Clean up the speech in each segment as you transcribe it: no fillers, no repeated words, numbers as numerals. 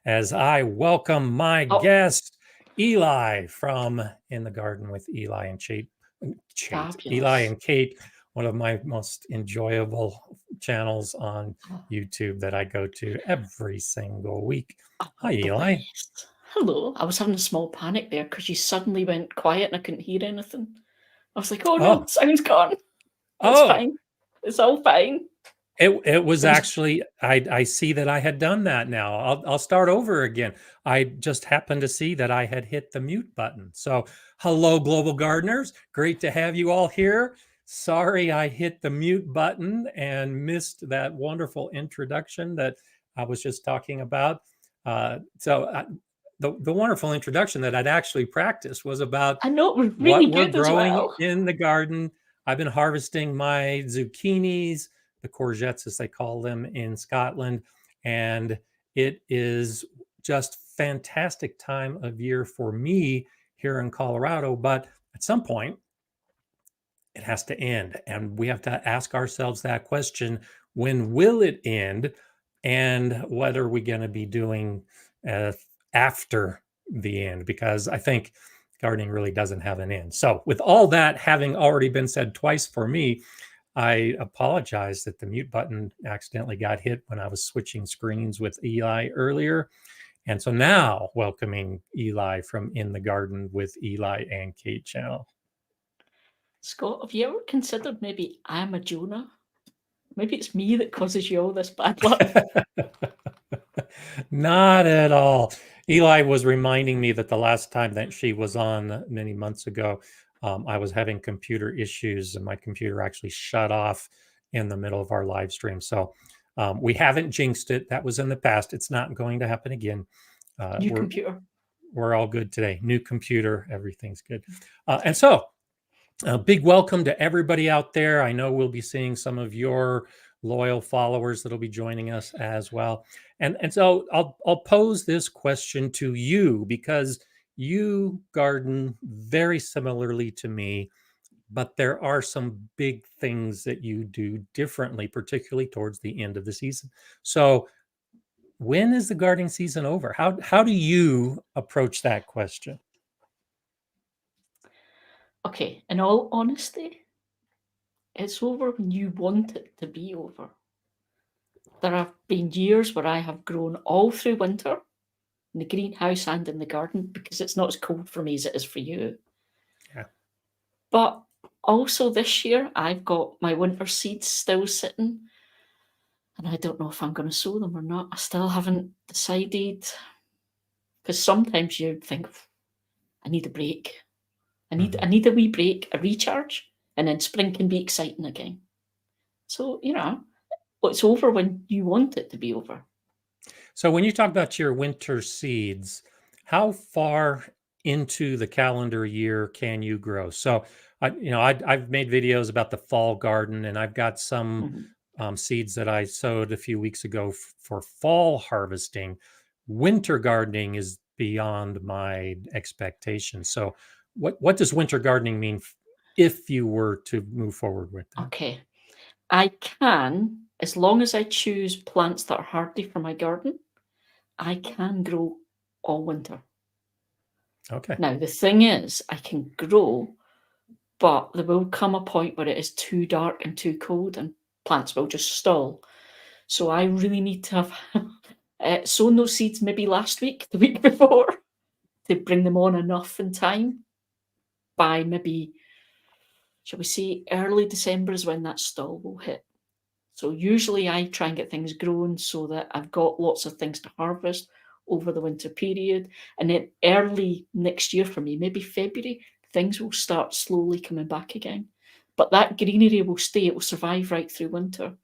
as I welcome my guest, Eli from In the Garden with Eli and Eli Fabulous. and Kate, one of my most enjoyable channels on YouTube that I go to every single week. Hi, The Eli. best. Hello. I was having a small panic there because you suddenly went quiet and I couldn't hear anything. I was like, oh no, sound's gone. It's fine. It's all fine. It was actually, I see that I had done that now. I'll start over again. I just happened to see that I had hit the mute button. So hello, Global Gardeners. Great to have you all here. Sorry I hit the mute button and missed that wonderful introduction that I was just talking about. The wonderful introduction that I'd actually practiced was about I know, it was really what we're good as growing well. in the garden. I've been harvesting my zucchinis, the courgettes as they call them in Scotland, and it is just fantastic time of year for me here in Colorado. But at some point, it has to end, and we have to ask ourselves that question: when will it end, and what are we going to be doing after the end? Because I think gardening really doesn't have an end. So with all that having already been said twice for me, I apologize that the mute button accidentally got hit when I was switching screens with Eli earlier. And so now welcoming Eli from In the Garden with Eli and Kate channel. Scott, have you ever considered maybe I'm a Jonah? Maybe it's me that causes you all this bad luck. Not at all. Eli was reminding me that the last time that she was on many months ago, I was having computer issues and my computer actually shut off in the middle of our live stream. So we haven't jinxed it. That was in the past. It's not going to happen again. New computer. We're all good today. New computer. Everything's good. And so a big welcome to everybody out there. I know we'll be seeing some of your loyal followers that'll be joining us as well. And so I'll pose this question to you because you garden very similarly to me, but there are some big things that you do differently, particularly towards the end of the season. So when is the gardening season over? How do you approach that question? Okay, in all honesty, it's over when you want it to be over. There have been years where I have grown all through winter in the greenhouse and in the garden because it's not as cold for me as it is for you. Yeah. But also this year, I've got my winter seeds still sitting, and I don't know if I'm going to sow them or not. I still haven't decided, because sometimes you think, I need a break. I need a wee break, a recharge, and then spring can be exciting again. So, it's over when you want it to be over. So when you talk about your winter seeds, how far into the calendar year can you grow? So I've made videos about the fall garden, and I've got some seeds that I sowed a few weeks ago for fall harvesting. Winter gardening is beyond my expectations. So what does winter gardening mean if you were to move forward with that? Okay. I can, as long as I choose plants that are hardy for my garden, I can grow all winter. Okay. Now, the thing is, I can grow, but there will come a point where it is too dark and too cold and plants will just stall. So I really need to have sown those seeds maybe last week, the week before, to bring them on enough in time by maybe, shall we say, early December is when that stall will hit. So usually I try and get things grown so that I've got lots of things to harvest over the winter period. And then early next year for me, maybe February, things will start slowly coming back again. But that greenery will stay, it will survive right through winter.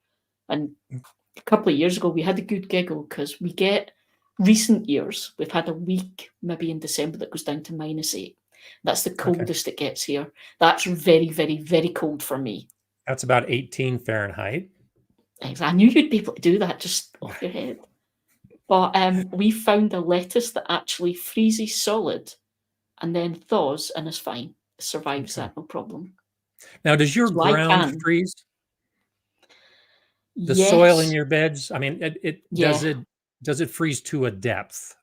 And a couple of years ago, we had a good giggle because we get recent years, we've had a week maybe in December that goes down to -8. That's the coldest it gets here. That's very, very, very cold for me. That's about 18 Fahrenheit. I knew you'd be able to do that just off your head. But we found a lettuce that actually freezes solid and then thaws and is fine. It survives that, no problem. Now, does your So ground freeze? The soil in your beds? I mean, does it Does it freeze to a depth?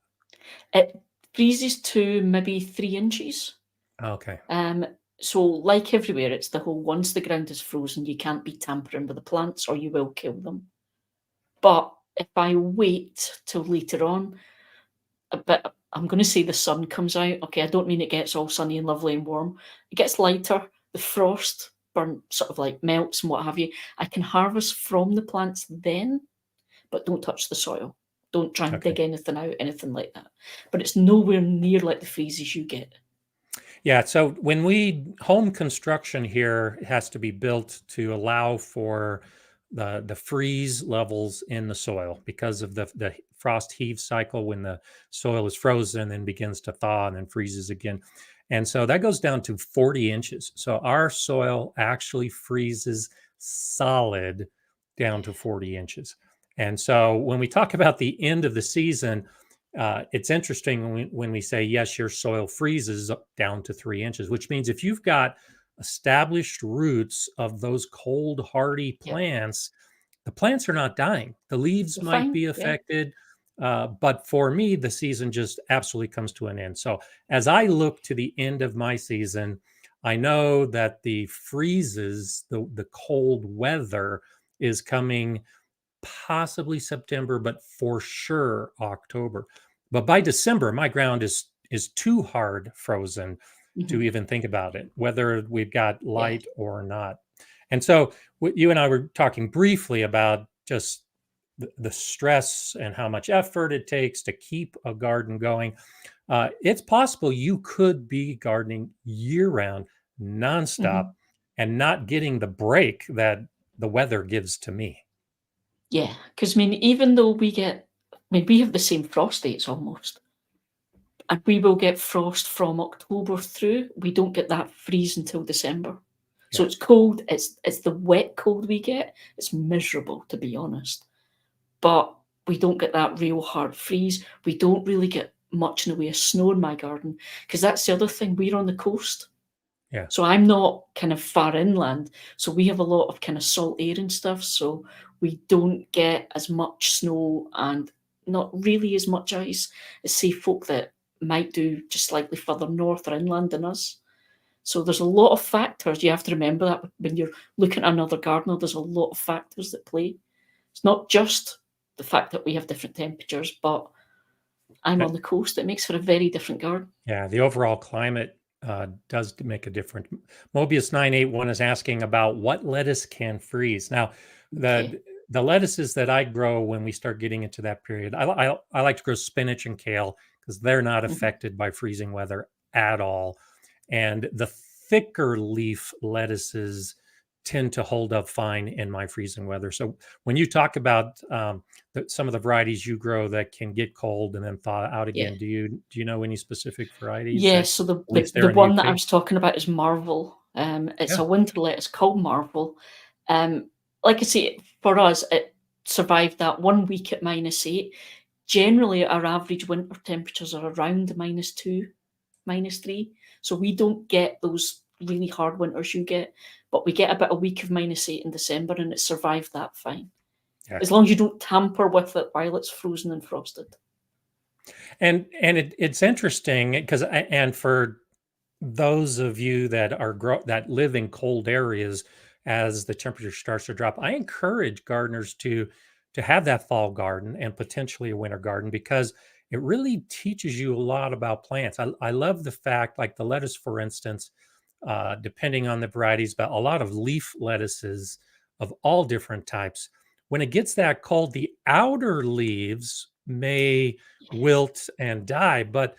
It freezes to maybe 3 inches. Okay. So like everywhere, it's the whole once the ground is frozen, you can't be tampering with the plants or you will kill them. But if I wait till later on, a bit, I'm going to say the sun comes out. Okay, I don't mean it gets all sunny and lovely and warm. It gets lighter. The frost sort of like melts and what have you. I can harvest from the plants then, but don't touch the soil. Don't try and Okay. dig anything out, anything like that. But it's nowhere near like the freezes you get. Yeah, so when home construction here has to be built to allow for the freeze levels in the soil because of the frost heave cycle when the soil is frozen and begins to thaw and then freezes again. And so that goes down to 40 inches. So our soil actually freezes solid down to 40 inches. And so when we talk about the end of the season, it's interesting when we say, yes, your soil freezes down to 3 inches, which means if you've got established roots of those cold, hardy Yeah, plants, the plants are not dying. The leaves they're might fine. be Yeah. affected, but for me, the season just absolutely comes to an end. So as I look to the end of my season, I know that the freezes, the cold weather is coming possibly September, but for sure October. But by December, my ground is too hard frozen to Mhm. even think about it, whether we've got Yeah. light or not. And so you and I were talking briefly about just the stress and how much effort it takes to keep a garden going. It's possible you could be gardening year round, nonstop, Mhm. and not getting the break that the weather gives to me. Yeah, because I mean, even though we have the same frost dates almost, and we will get frost from October through. We don't get that freeze until December. So Yeah. it's cold. It's the wet cold we get. It's miserable, to be honest. But we don't get that real hard freeze. We don't really get much in the way of snow in my garden because that's the other thing. We're on the coast. Yeah. So I'm not kind of far inland. So we have a lot of kind of salt air and stuff. So we don't get as much snow and not really as much ice as say folk that might do just slightly further north or inland than us. So there's a lot of factors. You have to remember that when you're looking at another gardener, there's a lot of factors that play. It's not just the fact that we have different temperatures, but I'm Uh, on the coast. It makes for a very different garden. Yeah, the overall climate does make a difference. Mobius 981 is asking about what lettuce can freeze. Now, Okay. the lettuces that I grow when we start getting into that period, I like to grow spinach and kale because they're not Mhm. affected by freezing weather at all. And the thicker leaf lettuces tend to hold up fine in my freezing weather. So when you talk about some of the varieties you grow that can get cold and then thaw out Yeah. again, do you know any specific varieties Yeah, that so the, at the least the there in the one that I UK? was talking about is Marvel. It's Yeah, a winter lettuce called Marvel. Um, like I say, for us, it survived that 1 week at -8. Generally, our average winter temperatures are around -2, -3. So we don't get those really hard winters you get, but we get about a week of -8 in December, and it survived that fine. yeah. As long as you don't tamper with it while it's frozen and frosted. And it's interesting because and for those of you that that live in cold areas as the temperature starts to drop, I encourage gardeners to have that fall garden and potentially a winter garden because it really teaches you a lot about plants. I love the fact, like the lettuce, for instance, depending on the varieties, but a lot of leaf lettuces of all different types. When it gets that cold, the outer leaves may wilt and die, but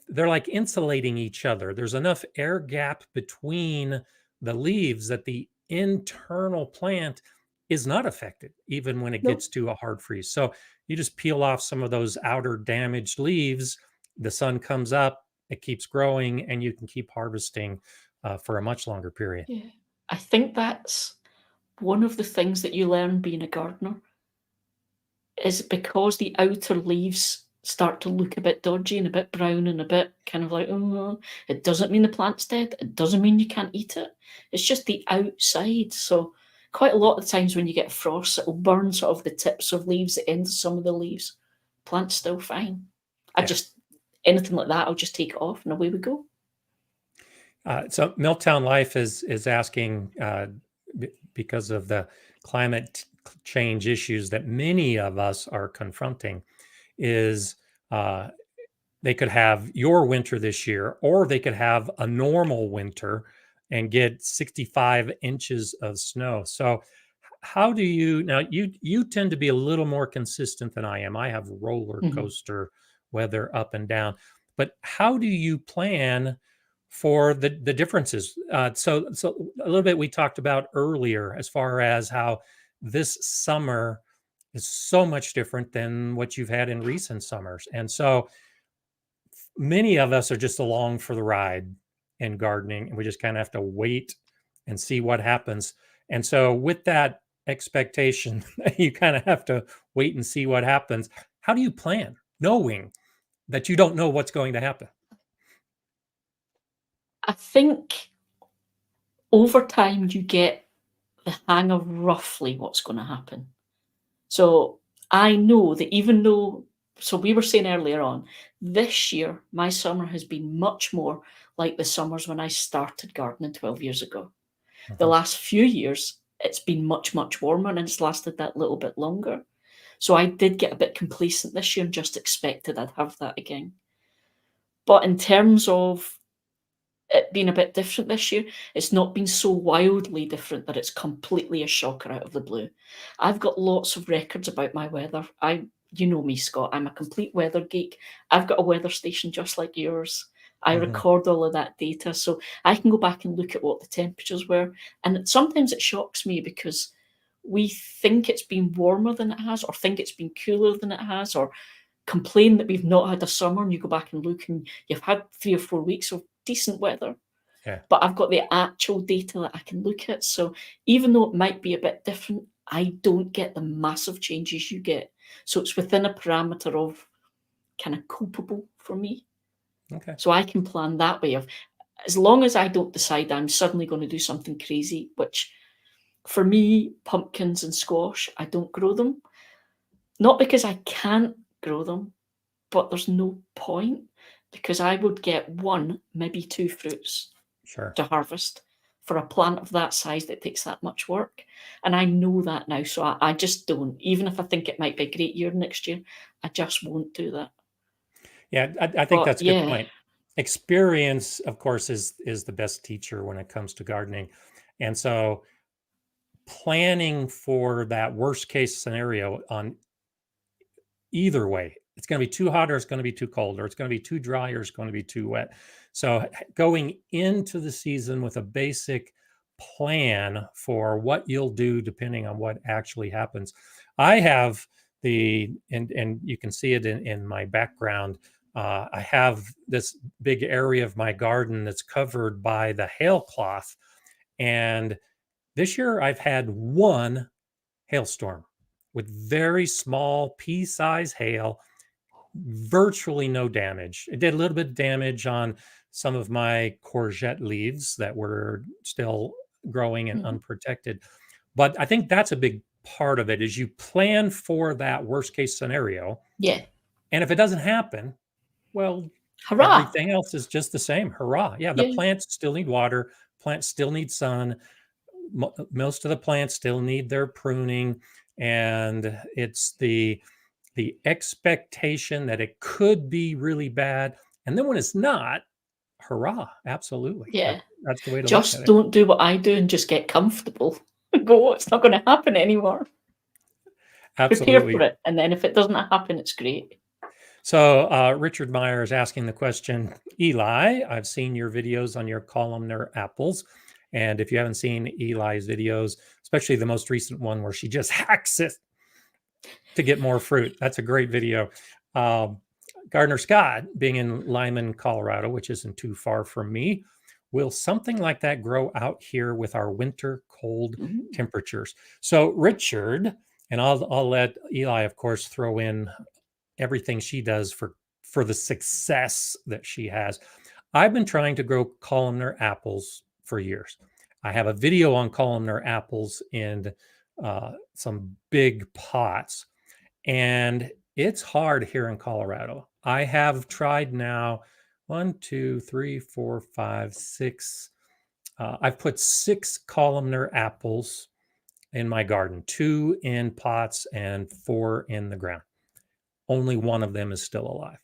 they're like insulating each other. There's enough air gap between the leaves that the internal plant is not affected, even when it No. gets to a hard freeze. So you just peel off some of those outer damaged leaves, the sun comes up, it keeps growing, and you can keep harvesting for a much longer period. Yeah. I think that's one of the things that you learn being a gardener is because the outer leaves start to look a bit dodgy and a bit brown and a bit kind of like, oh, it doesn't mean the plant's dead. It doesn't mean you can't eat it. It's just the outside. So quite a lot of the times when you get frost, it'll burn sort of the tips of leaves, the ends of some of the leaves. plant's still fine. Yeah. Anything like that, I'll just take it off and away we go. So Milltown Life is asking because of the climate change issues that many of us are confronting, is uh, they could have your winter this year, or they could have a normal winter and get 65 inches of snow. So how do you now, you tend to be a little more consistent than I am. I have roller Mhm. coaster weather up and down. But how do you plan for the differences? So a little bit we talked about earlier as far as how this summer is so much different than what you've had in recent summers. And so many of us are just along for the ride in gardening, and we just kind of have to wait and see what happens. And so, with that expectation, you kind of have to wait and see what happens. How do you plan, knowing that you don't know what's going to happen? I think over time you get the hang of roughly what's going to happen. So I know that even though, so we were saying earlier on, this year my summer has been much more like the summers when I started gardening 12 years ago. The Mhm. last few years, it's been much, much warmer and it's lasted that little bit longer. So I did get a bit complacent this year and just expected I'd have that again. But in terms of it being a bit different this year, it's not been so wildly different that it's completely a shocker out of the blue. I've got lots of records about my weather. You know me, Scott. I'm a complete weather geek. I've got a weather station just like yours. I Mhm. record all of that data, so I can go back and look at what the temperatures were. And sometimes it shocks me because we think it's been warmer than it has, or think it's been cooler than it has, or complain that we've not had a summer, and you go back and look and you've had 3 or 4 weeks of decent weather. Yeah. But I've got the actual data that I can look at. So even though it might be a bit different, I don't get the massive changes you get. So it's within a parameter of kind of copable for me. Okay. So I can plan that way of, as long as I don't decide I'm suddenly going to do something crazy, which for me, pumpkins and squash, I don't grow them. Not because I can't grow them, but there's no point, because I would get one, maybe two fruits Sure. to harvest for a plant of that size that takes that much work. And I know that now. So I just don't. Even if I think it might be a great year next year, I just won't do that. Yeah, I think But that's a good yeah, point. Experience, of course, is the best teacher when it comes to gardening. And so planning for that worst case scenario on either way. It's going to be too hot or it's going to be too cold, or it's going to be too dry or it's going to be too wet. So going into the season with a basic plan for what you'll do depending on what actually happens. I have and you can see it in my background. I have this big area of my garden that's covered by the hailcloth. And this year I've had one hailstorm with very small pea-size hail, virtually no damage. It did a little bit of damage on some of my courgette leaves that were still growing and mhm, unprotected. But I think that's a big part of it is you plan for that worst case scenario. yeah, And if it doesn't happen, well, hurrah, everything else is just the same. Hurrah. Yeah, the yeah, plants still need water, plants still need sun, most of the plants still need their pruning, and it's the expectation that it could be really bad, and then when it's not, hurrah, absolutely, yeah. that's the way to look at Just it. don't do what I do and just get comfortable. Go, it's not going to happen anymore. Prepare for Absolutely. it, and then if it doesn't happen, it's great. So Richard Meyer is asking the question, Eli, I've seen your videos on your columnar apples, and if you haven't seen Eli's videos, especially the most recent one where she just hacks it to get more fruit. That's a great video. Um, Gardner Scott, being in Lyman, Colorado, which isn't too far from me, will something like that grow out here with our winter cold Mhm. temperatures? So, Richard, and I'll let Eli, of course, throw in everything she does for the success that she has. I've been trying to grow columnar apples for years. I have a video on columnar apples in some big pots, and It's hard here in Colorado. I have tried now 1, 2, 3, 4, 5, 6. I've put 6 columnar apples in my garden, 2 in pots and 4 in the ground. Only one of them is still alive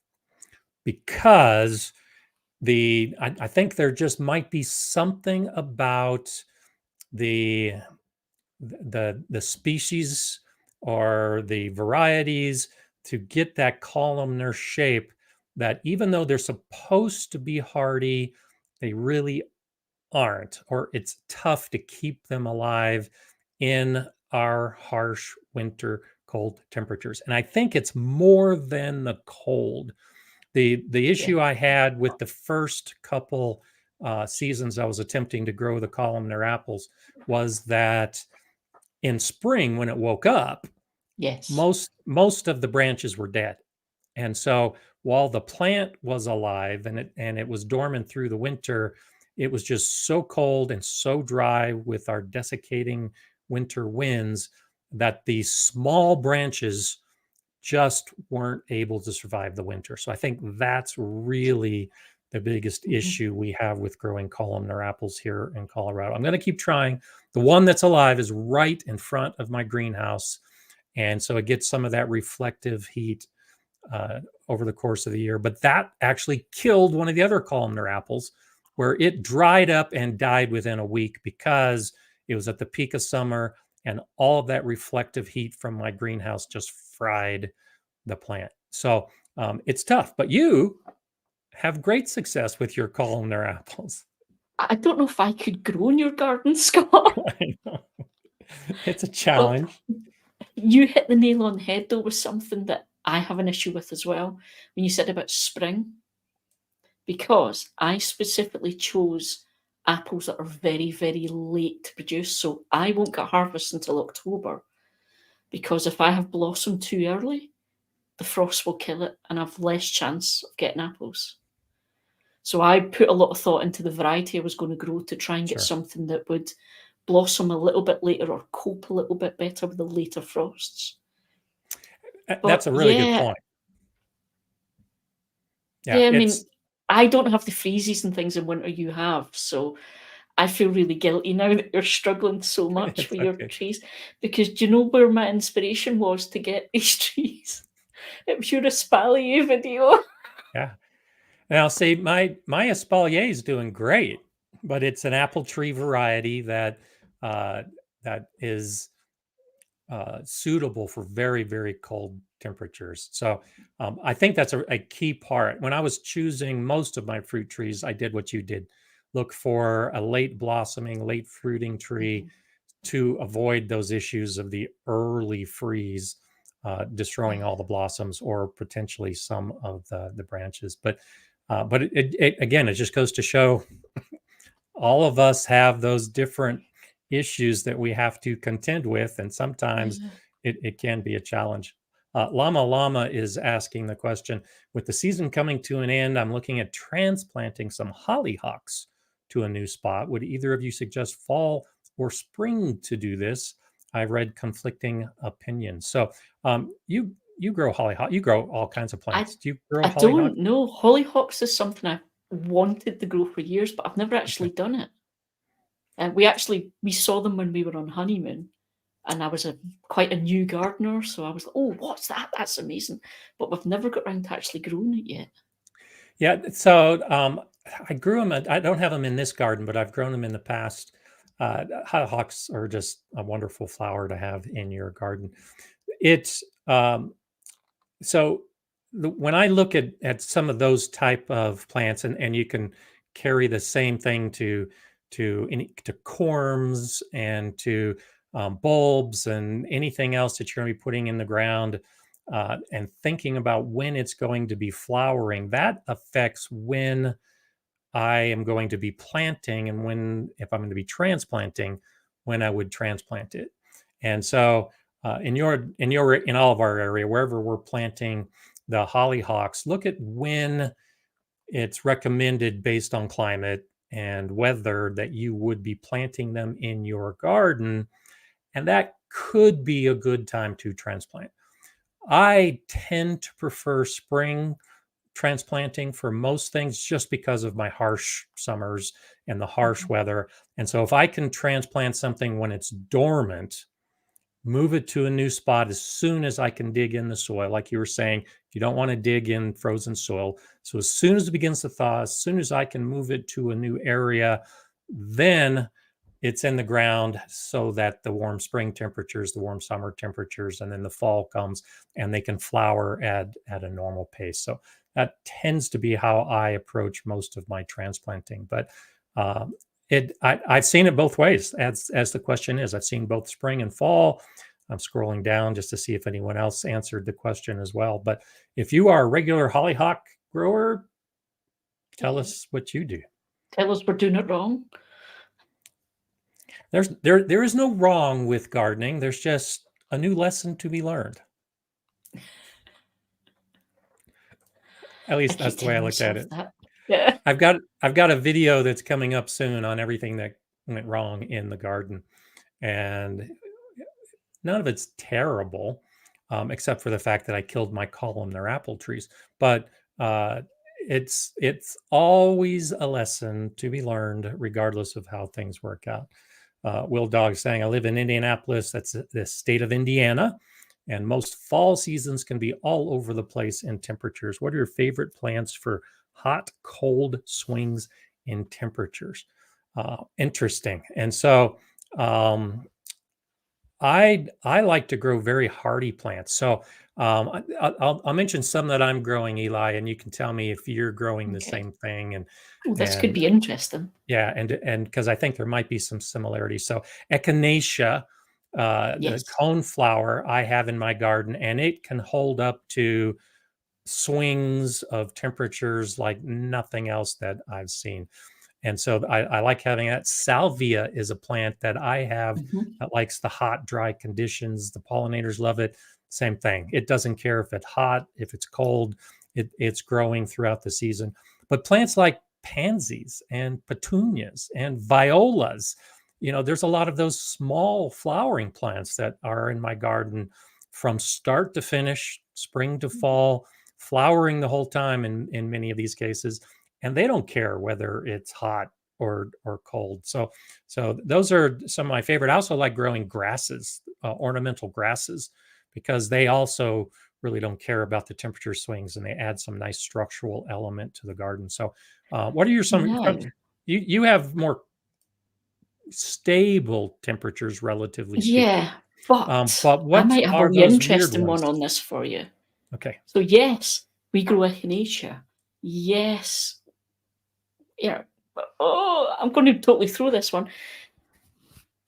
because I think there just might be something about the the species or the varieties to get that columnar shape that even though they're supposed to be hardy, they really aren't, or it's tough to keep them alive in our harsh winter cold temperatures. And I think it's more than the cold. The Yeah. issue I had with the first couple seasons I was attempting to grow the columnar apples was that in spring when it woke up, Yes. most of the branches were dead. And so while the plant was alive and it was dormant through the winter, it was just so cold and so dry with our desiccating winter winds that these small branches just weren't able to survive the winter. So I think that's really the biggest Mhm. issue we have with growing columnar apples here in Colorado. I'm going to keep trying. The one that's alive is right in front of my greenhouse. And so it gets some of that reflective heat uh, over the course of the year. But that actually killed one of the other columnar apples where it dried up and died within a week because it was at the peak of summer and all of that reflective heat from my greenhouse just fried the plant. So it's tough, but you have great success with your columnar apples. I don't know if I could grow in your garden, Scott, I know. It's a but challenge. you hit the nail on the head, though, with something that I have an issue with as well when you said about spring, because I specifically chose apples that are very, very late to produce. So I won't get harvest until October because if I have blossom too early, the frost will kill it and I've less chance of getting apples. So I put a lot of thought into the variety I was going to grow to try and get Sure. something that would blossom a little bit later or cope a little bit better with the later frosts. That's But a really good yeah, point. Yeah, yeah, I mean, it's I don't have the freezes and things in winter you have, so I feel really guilty now that you're struggling so much it's with your okay. trees. Because do you know where my inspiration was to get these trees? It was your espalier video. Yeah. Now, see, my espalier is doing great, but it's an apple tree variety uh, that is suitable for very, very cold temperatures. So I think that's a key part. When I was choosing most of my fruit trees, I did what you did: look for a late blossoming, late fruiting tree Mhm. to avoid those issues of the early freeze. Destroying all Yeah. the blossoms or potentially some of the branches, but it again, it just goes to show all of us have those different issues that we have to contend with, and sometimes Yeah. it can be a challenge. Llama Llama is asking the question: with the season coming to an end, I'm looking at transplanting some hollyhocks to a new spot. Would either of you suggest fall or spring to do this? I've read conflicting opinions. So you grow hollyhock, you grow all kinds of I plants. Do you grow I hollyhock? don't know. Hollyhocks is something I've wanted to grow for years, but I've never Okay. actually done it. We saw them when we were on honeymoon, and I was quite a new gardener, so I was like, "Oh, what's that? That's amazing!" But we've never got around to actually growing it yet. Yeah, so I grew them. I don't have them in this garden, but I've grown them in the past. Hollyhocks are just a wonderful flower to have in your garden. It's so when I look at some of those type of plants, and you can carry the same thing to corms and to bulbs and anything else that you're going to be putting in the ground, and thinking about when it's going to be flowering, that affects when I am going to be planting and when, if I'm going to be transplanting, when I would transplant it. And so, in all of our area, wherever we're planting the hollyhocks, look at when it's recommended based on climate and weather that you would be planting them in your garden, and that could be a good time to transplant. I tend to prefer spring transplanting for most things just because of my harsh summers and the harsh Mhm. weather. And so if I can transplant something when it's dormant, move it to a new spot as soon as I can dig in the soil. Like you were saying, you don't want to dig in frozen soil. So as soon as it begins to thaw, as soon as I can move it to a new area, then it's in the ground so that the warm spring temperatures, the warm summer temperatures, and then the fall comes and they can flower at a normal pace. So that tends to be how I approach most of my transplanting. But I've seen it both ways, as the question is. I've seen both spring and fall. I'm scrolling down just to see if anyone else answered the question as well. But if you are a regular hollyhock grower, tell Yeah. us what you do. Tell us we're doing it wrong. There is no wrong with gardening. There's just a new lesson to be learned. At I least that's keep the way I telling looked at myself it. that. Yeah. I've got a video that's coming up soon on everything that went wrong in the garden, and none of it's terrible, except for the fact that I killed my columnar apple trees. But uh, it's always a lesson to be learned, regardless of how things work out. Will Dog saying, I live in Indianapolis, that's the state of Indiana, and most fall seasons can be all over the place in temperatures. What are your favorite plants for hot, cold swings in temperatures? Interesting. And so um, I like to grow very hardy plants. So I'll mention some that I'm growing, Eli, and you can tell me if you're growing the Okay. same thing. Oh, this could And be interesting. yeah, and because I think there might be some similarities. So echinacea, the Yes. cone flower I have in my garden, and it can hold up to swings of temperatures like nothing else that I've seen. And so I like having that. Salvia is a plant that I have Mhm. that likes the hot, dry conditions. The pollinators love it. Same thing. It doesn't care if it's hot, if it's cold, it's growing throughout the season. But plants like pansies and petunias and violas, there's a lot of those small flowering plants that are in my garden from start to finish, spring to fall, flowering the whole time in many of these cases, and they don't care whether it's hot or cold. So those are some of my favorite. I also like growing grasses, ornamental grasses, because they also really don't care about the temperature swings, and they add some nice structural element to the garden. So what are your some Now, you have more stable temperatures, relatively speaking, yeah, but but I what might have a are wee those weird interesting ones? one on this for you. Okay. So yes, we grow echinacea. Yes. Yeah. Oh, I'm going to totally throw this one.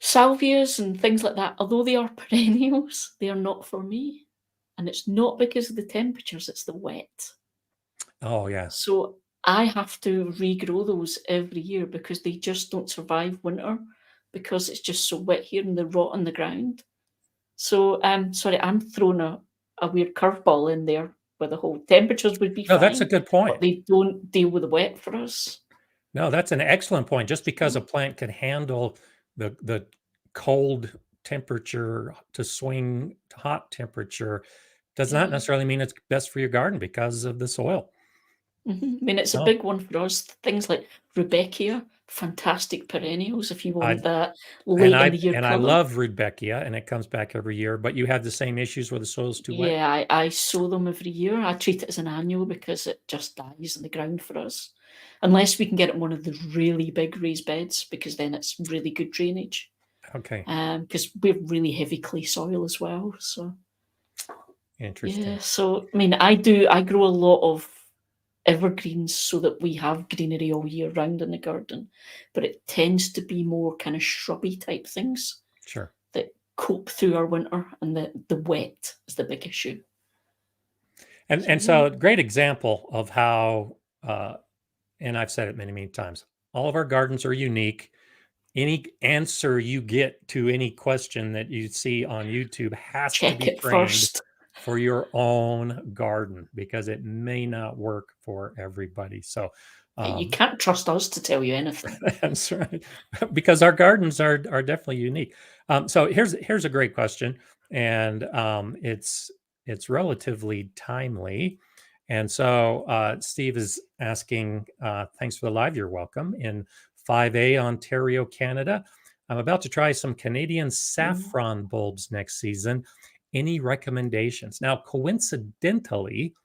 Salvias and things like that, although they are perennials, they are not for me. And it's not because of the temperatures, it's the wet. Oh yeah. So I have to regrow those every year because they just don't survive winter because it's just so wet here and they rot on the ground. So sorry, I'm throwing a weird curveball in there where the whole temperatures would be No, that's a fine, good but point. they don't deal with the wet for us. No, that's an excellent point. Just because a So plant can handle the cold temperature to swing to hot temperature does not yeah. necessarily mean it's best for your garden because of the soil. I mean, it's a No, big one for us. Things like Rudbeckia, fantastic perennials if you I want that and late in I the year and I cover. love Rudbeckia, and it comes back every year. But you have the same issues where the soil's too wet. Yeah, I sow them every year. I treat it as an annual because it just dies in the ground for us. Unless we can get it in one of the really big raised beds, because then it's really good drainage. Okay, Because we have really heavy clay soil as well. So yeah, interesting. so I mean, I grow a lot of evergreens so that we have greenery all year round in the garden, but it tends to be more kind of shrubby type things Sure. that cope through our winter, and the wet is the big issue. So And yeah, so great example of how and I've said it many, many times. All of our gardens are unique. Any answer you get to any question that you see on YouTube has to check be it framed first. for your own garden because it may not work for everybody. So You um, can't trust us to tell you anything. that's right, because our gardens are definitely unique. So here's a great question, and it's relatively timely. And so Steve is asking, thanks for the live. You're welcome. In 5A, Ontario, Canada, I'm about to try some Canadian saffron bulbs next season. Any recommendations? Now, coincidentally,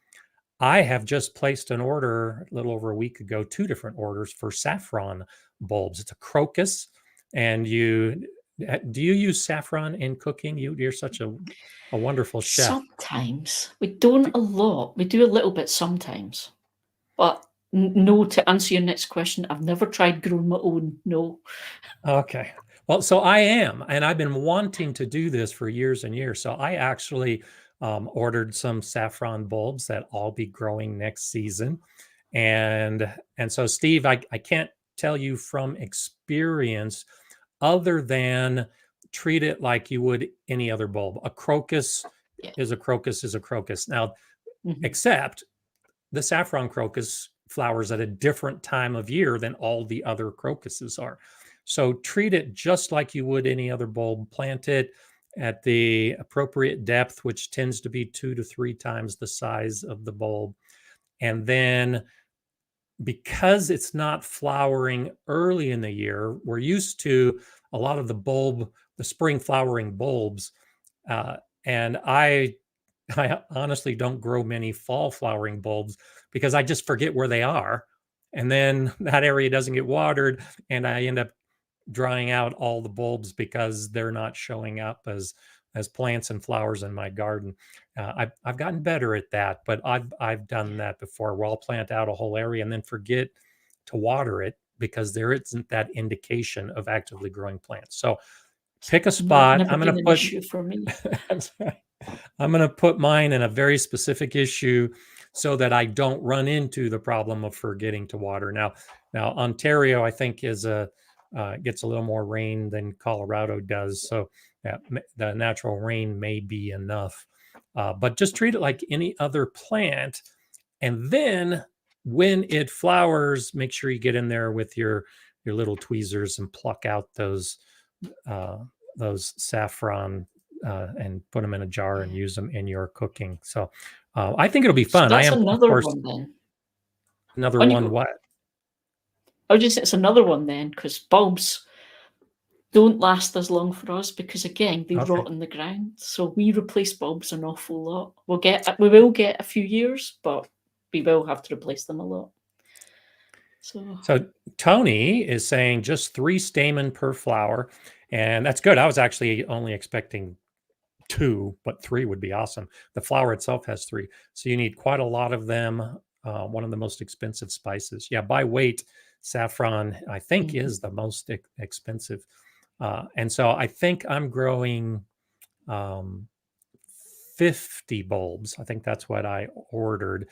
I have just placed an order a little over a week ago, 2 different orders for saffron bulbs. It's a crocus. And do you use saffron in cooking? You're such a wonderful chef. Sometimes. We don't a lot. We do a little bit sometimes. But no, to answer your next question, I've never tried growing my own. No. Okay. Well, so I am, and I've been wanting to do this for years and years. So I actually ordered some saffron bulbs that I'll be growing next season. And so Steve, I can't tell you from experience other than treat it like you would any other bulb. A crocus is a crocus is a crocus. Now, except the saffron crocus flowers at a different time of year than all the other crocuses are. So treat it just like you would any other bulb. Plant it at the appropriate depth, which tends to be 2 to 3 times the size of the bulb. And then because it's not flowering early in the year, we're used to a lot of the spring flowering bulbs. And I honestly don't grow many fall flowering bulbs because I just forget where they are. And then that area doesn't get watered, and I end up drying out all the bulbs because they're not showing up as plants and flowers in my garden. I've gotten better at that, but I've done that before, where I'll plant out a whole area and then forget to water it because there isn't that indication of actively growing plants. So pick a spot. Never been an issue for me. I'm going to put mine in a very specific issue so that I don't run into the problem of forgetting to water. Now Ontario, I think, gets a little more rain than Colorado does, so the natural rain may be enough. But just treat it like any other plant, and then when it flowers, make sure you get in there with your little tweezers and pluck out those saffron and put them in a jar and use them in your cooking. So I think it'll be fun. So that's another of course, one then. Another one. What? I would just say it's another one then, because bulbs don't last as long for us because, again, they rot in the ground. So we replace bulbs an awful lot. We will get a few years, but we will have to replace them a lot. So Tony is saying just 3 stamen per flower, and that's good. I was actually only expecting 2, but 3 would be awesome. The flower itself has 3, so you need quite a lot of them. One of the most expensive spices. Yeah, by weight, saffron, I think, is the most expensive. And so I think I'm growing 50 bulbs. I think that's what I ordered,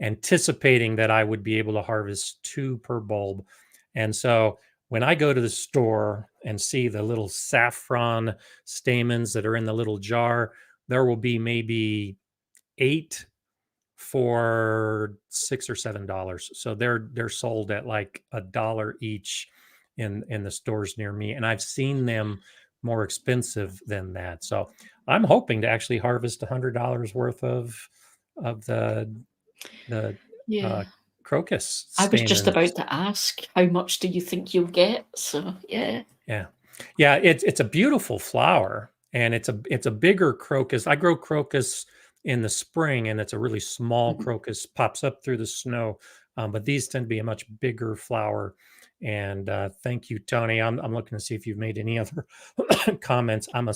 anticipating that I would be able to harvest 2 per bulb. And so when I go to the store and see the little saffron stamens that are in the little jar, there will be maybe 8 for $6 or $7. So they're sold at like $1 each in the stores near me, and I've seen them more expensive than that. So I'm hoping to actually harvest $100 worth of the crocus stamens. I was just about to ask, how much do you think you'll get? So yeah. It's a beautiful flower, and it's a bigger crocus. I grow crocus in the spring, and it's a really small crocus, pops up through the snow. But these tend to be a much bigger flower. And thank you, Tony. I'm looking to see if you've made any other comments. I'm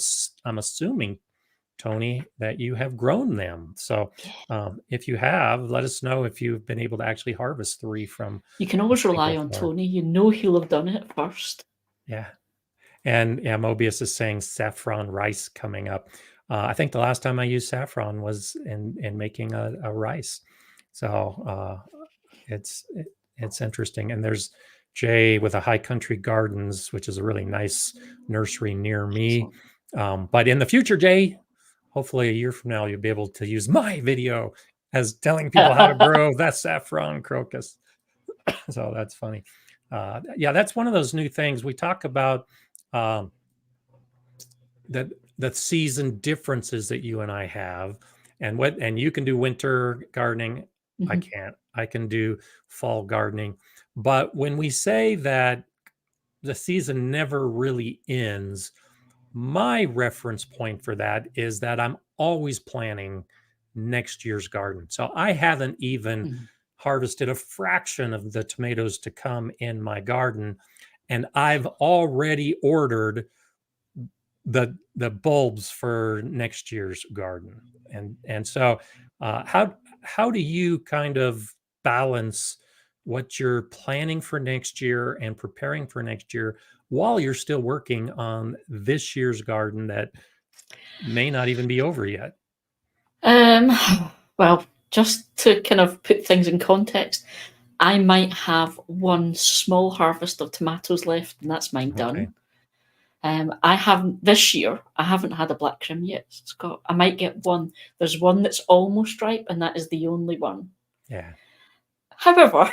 assuming, Tony, that you have grown them. So if you have, let us know if you've been able to actually harvest 3 from. You can always rely on Tony. You know he'll have done it first. Yeah. And Mobius is saying saffron rice coming up. I think the last time I used saffron was in making a rice. So it's interesting. And there's Jay with a High Country Gardens, which is a really nice nursery near me. But in the future, Jay, hopefully a year from now, you'll be able to use my video as telling people how to grow that saffron crocus. So that's funny. That's one of those new things we talk about, that the season differences that you and I have. And you can do winter gardening. I Mhm. can't. I can do fall gardening. But when we say that the season never really ends, my reference point for that is that I'm always planning next year's garden. So I haven't even Mhm. harvested a fraction of the tomatoes to come in my garden, and I've already ordered the bulbs for next year's garden. And so how do you kind of balance what you're planning for next year and preparing for next year while you're still working on this year's garden that may not even be over yet? Um, well, just to kind of put things in context, I might have one small harvest of tomatoes left, and that's mine Okay. done. I haven't this year. I haven't had a black crim yet, Scott. I might get one. There's one that's almost ripe, and that is the only one. Yeah. However,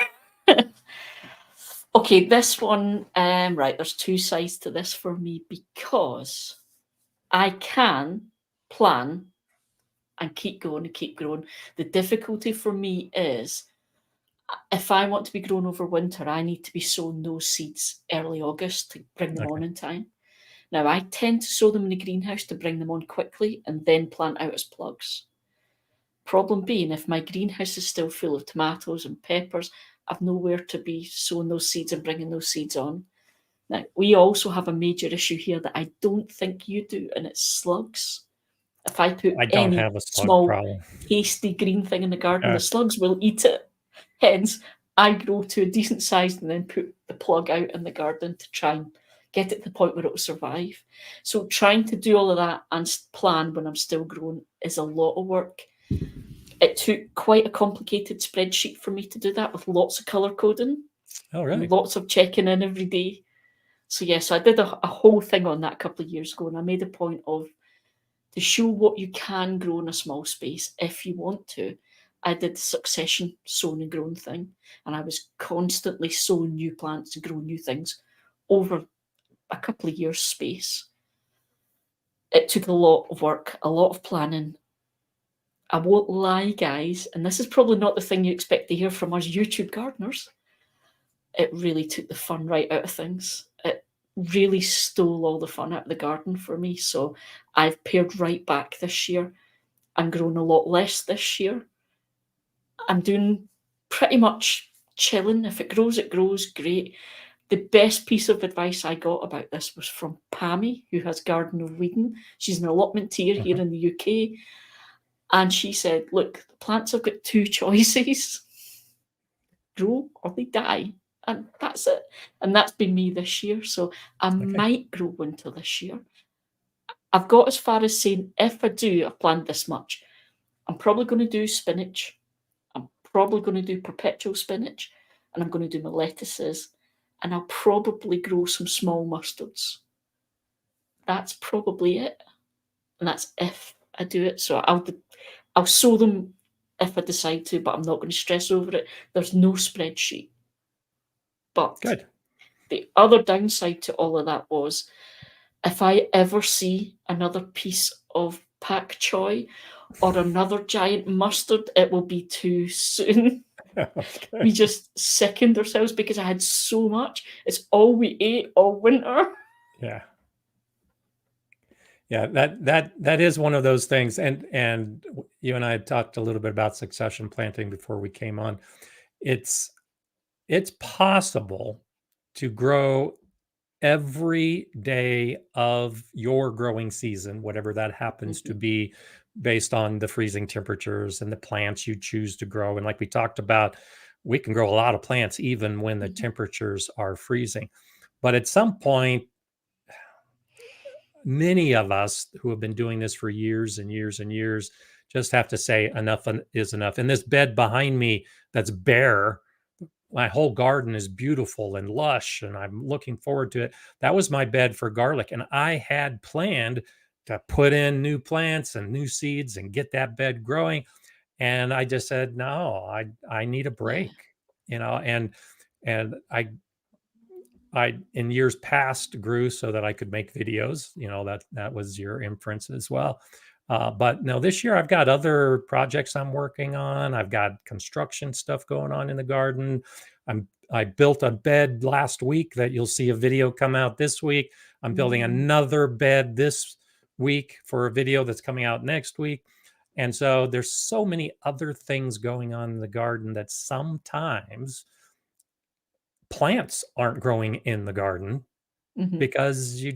okay, this one, right, there's two sides to this for me because I can plan and keep going and keep growing. The difficulty for me is if I want to be grown over winter, I need to be sowing those seeds early August to bring them on Okay. in time. Now, I tend to sow them in the greenhouse to bring them on quickly and then plant out as plugs. Problem being, if my greenhouse is still full of tomatoes and peppers, I've nowhere to be sowing those seeds and bringing those seeds on. Now, we also have a major issue here that I don't think you do, and it's slugs. If I put I don't any have a slug small, problem. tasty green thing in the garden, Uh, the slugs will eat it. Hence, I grow to a decent size and then put the plug out in the garden to try and get it to the point where it will survive. So, trying to do all of that and plan when I'm still growing is a lot of work. It took quite a complicated spreadsheet for me to do that with lots of color coding oh, and really? lots of checking in every day. So, yes, I did a whole thing on that a couple of years ago, and I made a point of to show what you can grow in a small space if you want to. I did the succession sowing and growing thing, and I was constantly sowing new plants and growing new things over a couple of years' space. It took a lot of work, a lot of planning. I won't lie, guys, and this is probably not the thing you expect to hear from us YouTube gardeners. It really took the fun right out of things. It really stole all the fun out of the garden for me. So I've pared right back this year. I'm growing a lot less this year. I'm doing pretty much chilling. If it grows, great. The best piece of advice I got about this was from Pammy, who has Garden of Whedon. She's an allotmenteer here Mhm. in the UK. And she said, look, the plants have got two choices: grow or they die. And that's it. And that's been me this year. So I Okay. might grow winter this year. I've got as far as saying, if I do, I've planned this much. I'm probably going to do spinach. I'm probably going to do perpetual spinach, and I'm going to do my lettuces, and I'll probably grow some small mustards. That's probably it, and that's if I do it. So I'll sow them if I decide to, but I'm not going to stress over it. There's no spreadsheet. But Good. the other downside to all of that was if I ever see another piece of pak choy or another giant mustard, it will be too soon. We Okay. just sickened ourselves because I had so much. It's all we ate all winter. Yeah. Yeah, that is one of those things, and you and I had talked a little bit about succession planting before we came on. It's it's possible to grow every day of your growing season, whatever that happens to Mhm, be, based on the freezing temperatures and the plants you choose to grow. And like we talked about, we can grow a lot of plants even when the mhm, temperatures are freezing. But at some point, many of us who have been doing this for years and years and years just have to say enough is enough. And this bed behind me that's bare, my whole garden is beautiful and lush, and I'm looking forward to it. That was my bed for garlic. And I had planned to put in new plants and new seeds and get that bed growing. And I just said, no, I need a yeah, break, and I in years past grew so that I could make videos. That was your inference as well. But no, this year I've got other projects I'm working on. I've got construction stuff going on in the garden. I built a bed last week that you'll see a video come out this week. I'm building another bed this week for a video that's coming out next week. And so there's so many other things going on in the garden that sometimes plants aren't growing in the garden Mhm. because you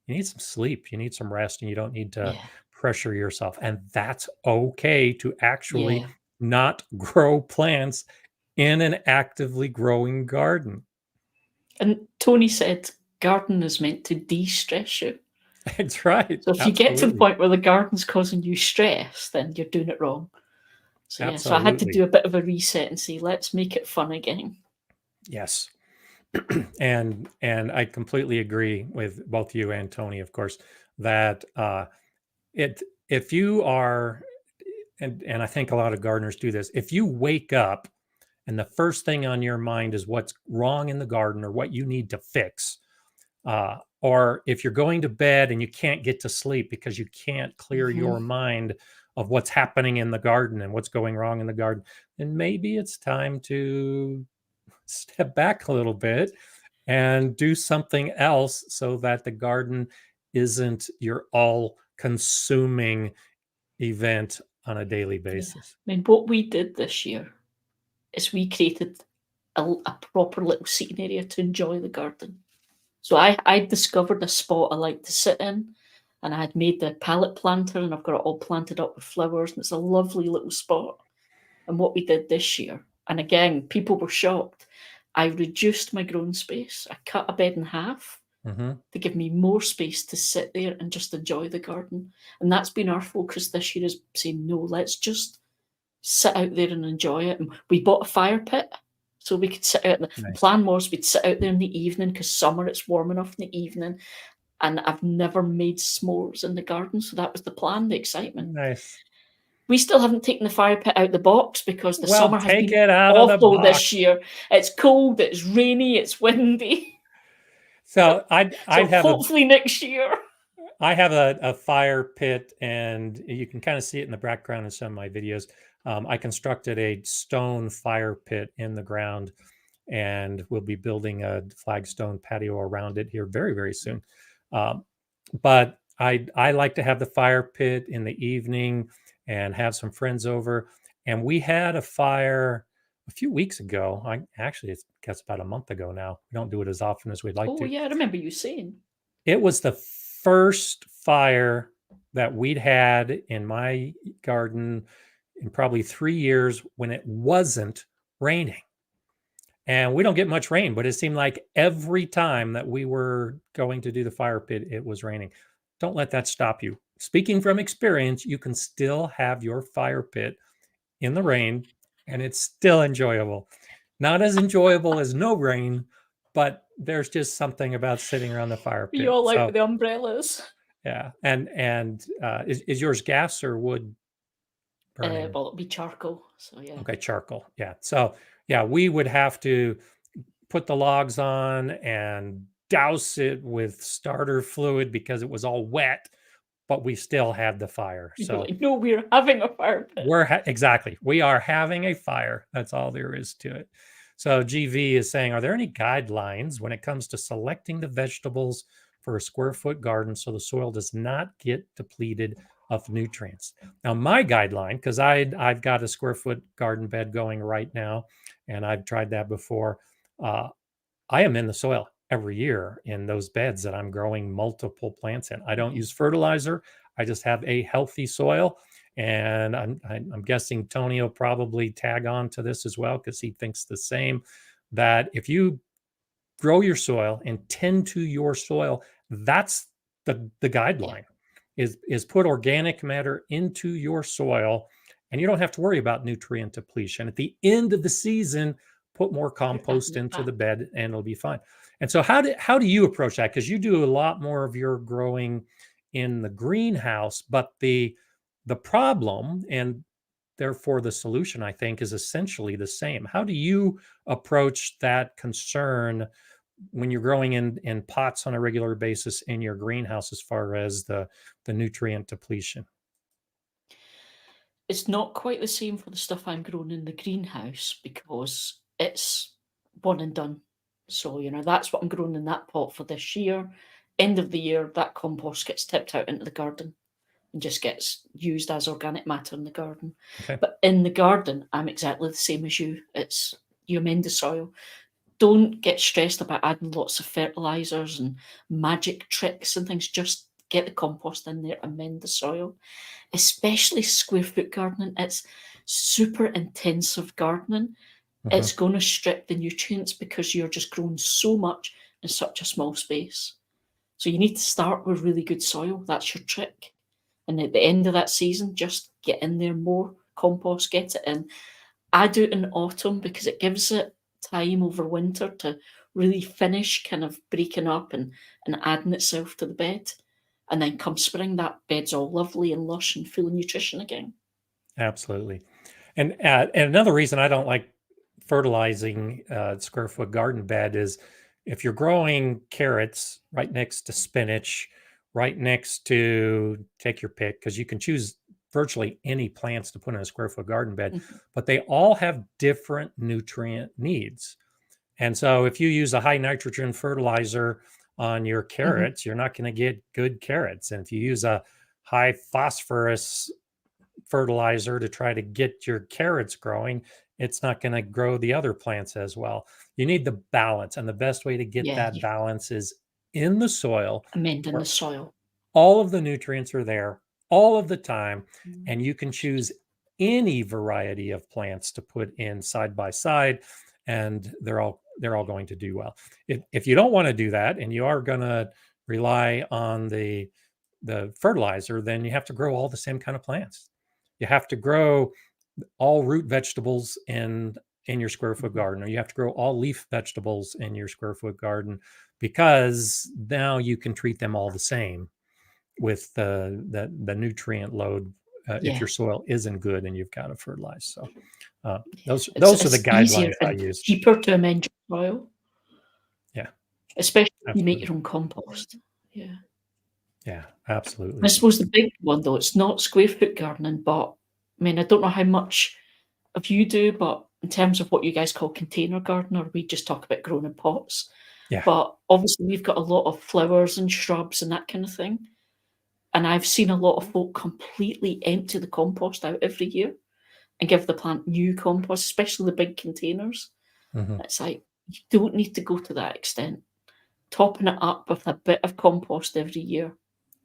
need some sleep, you need some rest, and you don't need to Yeah. pressure yourself. And that's okay to actually Yeah. not grow plants in an actively growing garden. And Tony said garden is meant to de-stress you. That's right. So if you get to the Absolutely. point where the garden's causing you stress, then you're doing it wrong. So yeah, so I had to Absolutely. do a bit of a reset and say, let's make it fun again. Yes. And I completely agree with both you and Tony, of course, that it if you are and I think a lot of gardeners do this, if you wake up and the first thing on your mind is what's wrong in the garden or what you need to fix, or if you're going to bed and you can't get to sleep because you can't clear Mhm. your mind of what's happening in the garden and what's going wrong in the garden, then maybe it's time to step back a little bit and do something else so that the garden isn't your all consuming event on a daily Yeah. basis. I mean, what we did this year is we created a proper little seating area to enjoy the garden. So I discovered a spot I like to sit in, and I had made the pallet planter, and I've got it all planted up with flowers, and it's a lovely little spot. And what we did this year, and again, people were shocked. I reduced my growing space. I cut a bed in half Hmm. to give me more space to sit there and just enjoy the garden. And that's been our focus this year, is saying, no, let's just sit out there and enjoy it. And we bought a fire pit so we could sit out. The Nice. plan was we'd sit out there in the evening because summer it's warm enough in the evening. And I've never made s'mores in the garden. So that was the plan, the excitement. Nice. We still haven't taken the fire pit out the box because the Well, summer has take been it out of the awful this box. year. It's cold, it's rainy, it's windy. So I'd So have a hopefully next year. I have a fire pit, and you can kind of see it in the background in some of my videos. I constructed a stone fire pit in the ground, and we'll be building a flagstone patio around it here very, very soon. Um, but I like to have the fire pit in the evening and have some friends over. And we had a fire a few weeks ago. I actually, it's guess about a month ago now. We don't do it as often as we'd like Oh to. yeah, I remember you saying. It was the first fire that we'd had in my garden in probably 3 years when it wasn't raining. And we don't get much rain, but it seemed like every time that we were going to do the fire pit, it was raining. Don't let that stop you. Speaking from experience, you can still have your fire pit in the rain and it's still enjoyable. Not as enjoyable as no rain, but there's just something about sitting around the fire You pit. all out So with the umbrellas. yeah, and is yours gas or wood burning? Well, it'll be charcoal. So yeah. Okay, charcoal. Yeah. So yeah, we would have to put the logs on and douse it with starter fluid because it was all wet, but we still had the fire. You'd be So like, no, we're having a fire pit. exactly, we are having a fire. That's all there is to it. So GV is saying, are there any guidelines when it comes to selecting the vegetables for a square foot garden so the soil does not get depleted of nutrients? Now, my guideline, because I've got a square foot garden bed going right now, and I've tried that before. Uh, I am in the soil every year in those beds that I'm growing multiple plants in. I don't Yeah. use fertilizer. I just have a healthy soil. And I'm guessing Tony will probably tag on to this as well because he thinks the same, that if you grow your soil and tend to your soil, that's the Yeah. guideline is put organic matter into your soil and you don't have to worry about nutrient depletion. At the end of the season, put more You're adding compost it into back. the bed and it'll be fine. And so how do you approach that? Because you do a lot more of your growing in the greenhouse, but the problem and therefore the solution, I think, is essentially the same. How do you approach that concern when you're growing in pots on a regular basis in your greenhouse as far as the nutrient depletion? It's not quite the same for the stuff I'm growing in the greenhouse because it's one and done. So, that's what I'm growing in that pot for this year. End of the year, that compost gets tipped out into the garden and just gets used as organic matter in the garden. Okay. But in the garden, I'm exactly the same as you. It's you amend the soil. Don't get stressed about adding lots of fertilizers and magic tricks and things. Just get the compost in there, amend the soil. Especially square foot gardening, it's super intensive gardening. Hmm. It's going to strip the nutrients because you're just growing so much in such a small space. So you need to start with really good soil. That's your trick. And at the end of that season, just get in there more compost, get it in. I do it in autumn because it gives it time over winter to really finish kind of breaking up and adding itself to the bed. And then come spring, that bed's all lovely and lush and full of nutrition again. Absolutely. And another reason I don't like fertilizing square foot garden bed is if you're growing carrots right next to spinach, right next to take your pick, because you can choose virtually any plants to put in a square foot garden bed, Mhm, but they all have different nutrient needs. And so if you use a high nitrogen fertilizer on your mhm. carrots, you're not going to get good carrots. And if you use a high phosphorus fertilizer to try to get your carrots growing, it's not going to grow the other plants as well. You need the balance, and the best way to get Yeah, that you balance is in the soil amending the where soil. all of the nutrients are there all of the time, Mm. and you can choose any variety of plants to put in side by side, and they're all going to do well. If you don't want to do that and you are going to rely on the fertilizer, then you have to grow all the same kind of plants. You have to grow all root vegetables in your square foot Mhm. garden, or you have to grow all leaf vegetables in your square foot garden, because now you can treat them all the same with the nutrient load if Yeah, your soil isn't good and you've got to fertilize. So those it's those are the it's easier guidelines I and use. cheaper to amend your soil, Yeah, especially if you make absolutely. your own compost. Yeah. Yeah, I absolutely. suppose the big one, though, it's not square foot gardening, but I mean, I don't know how much of you do, but in terms of what you guys call container garden, or we just talk about growing in pots. Yeah. But obviously, we've got a lot of flowers and shrubs and that kind of thing. And I've seen a lot of folk completely empty the compost out every year and give the plant new compost, especially the big containers. Hmm. It's like, you don't need to go to that extent. Topping it up with a bit of compost every year,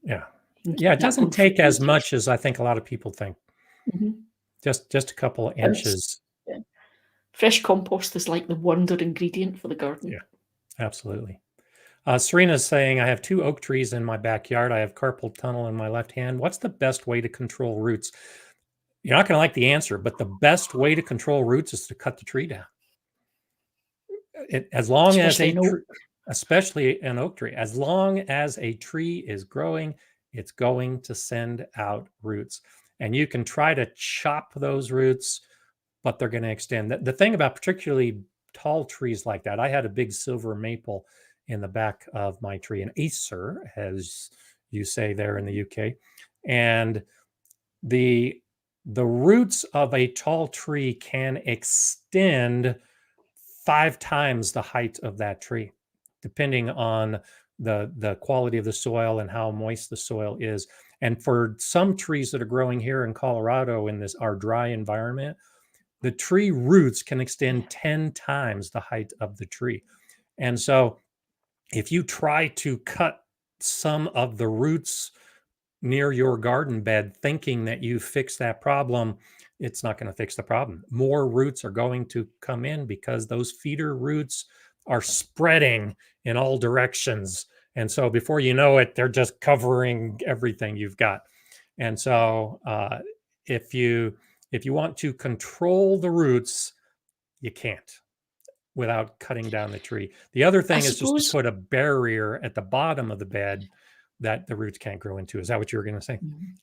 Yeah. you can Yeah, keep it that doesn't going for take as ages. much as I think a lot of people think. Mhm. Just a couple And it's inches. yeah. Fresh compost is like the wonder ingredient for the Yeah, garden. absolutely. Serena's saying, I have two oak trees in my backyard. I have carpal tunnel in my left hand. What's the best way to control roots? You're not going to like the answer, but the best way to control roots is to cut the tree down. As long as Especially a in oak. tree, especially an oak tree, as long as a tree is growing, it's going to send out roots. And you can try to chop those roots, but they're going to extend. The thing about particularly tall trees like that, I had a big silver maple in the back of my tree, an acer, as you say there in the UK. And the the roots of a tall tree can extend 5 times the height of that tree, depending on the quality of the soil and how moist the soil is. And for some trees that are growing here in Colorado in this our dry environment, the tree roots can Yeah. extend 10 times the height of the tree. And so if you try to cut some of the roots near your garden bed thinking that you fix that problem, it's not going to fix the problem. More roots are going to come in because those feeder roots are spreading in all directions. And so before you know it, they're just covering everything you've got. And so if you want to control the roots, you can't without cutting down the tree. The other I thing is just to suppose put a barrier at the bottom of the bed that the roots can't grow into. Is that what you were going to say? mhm.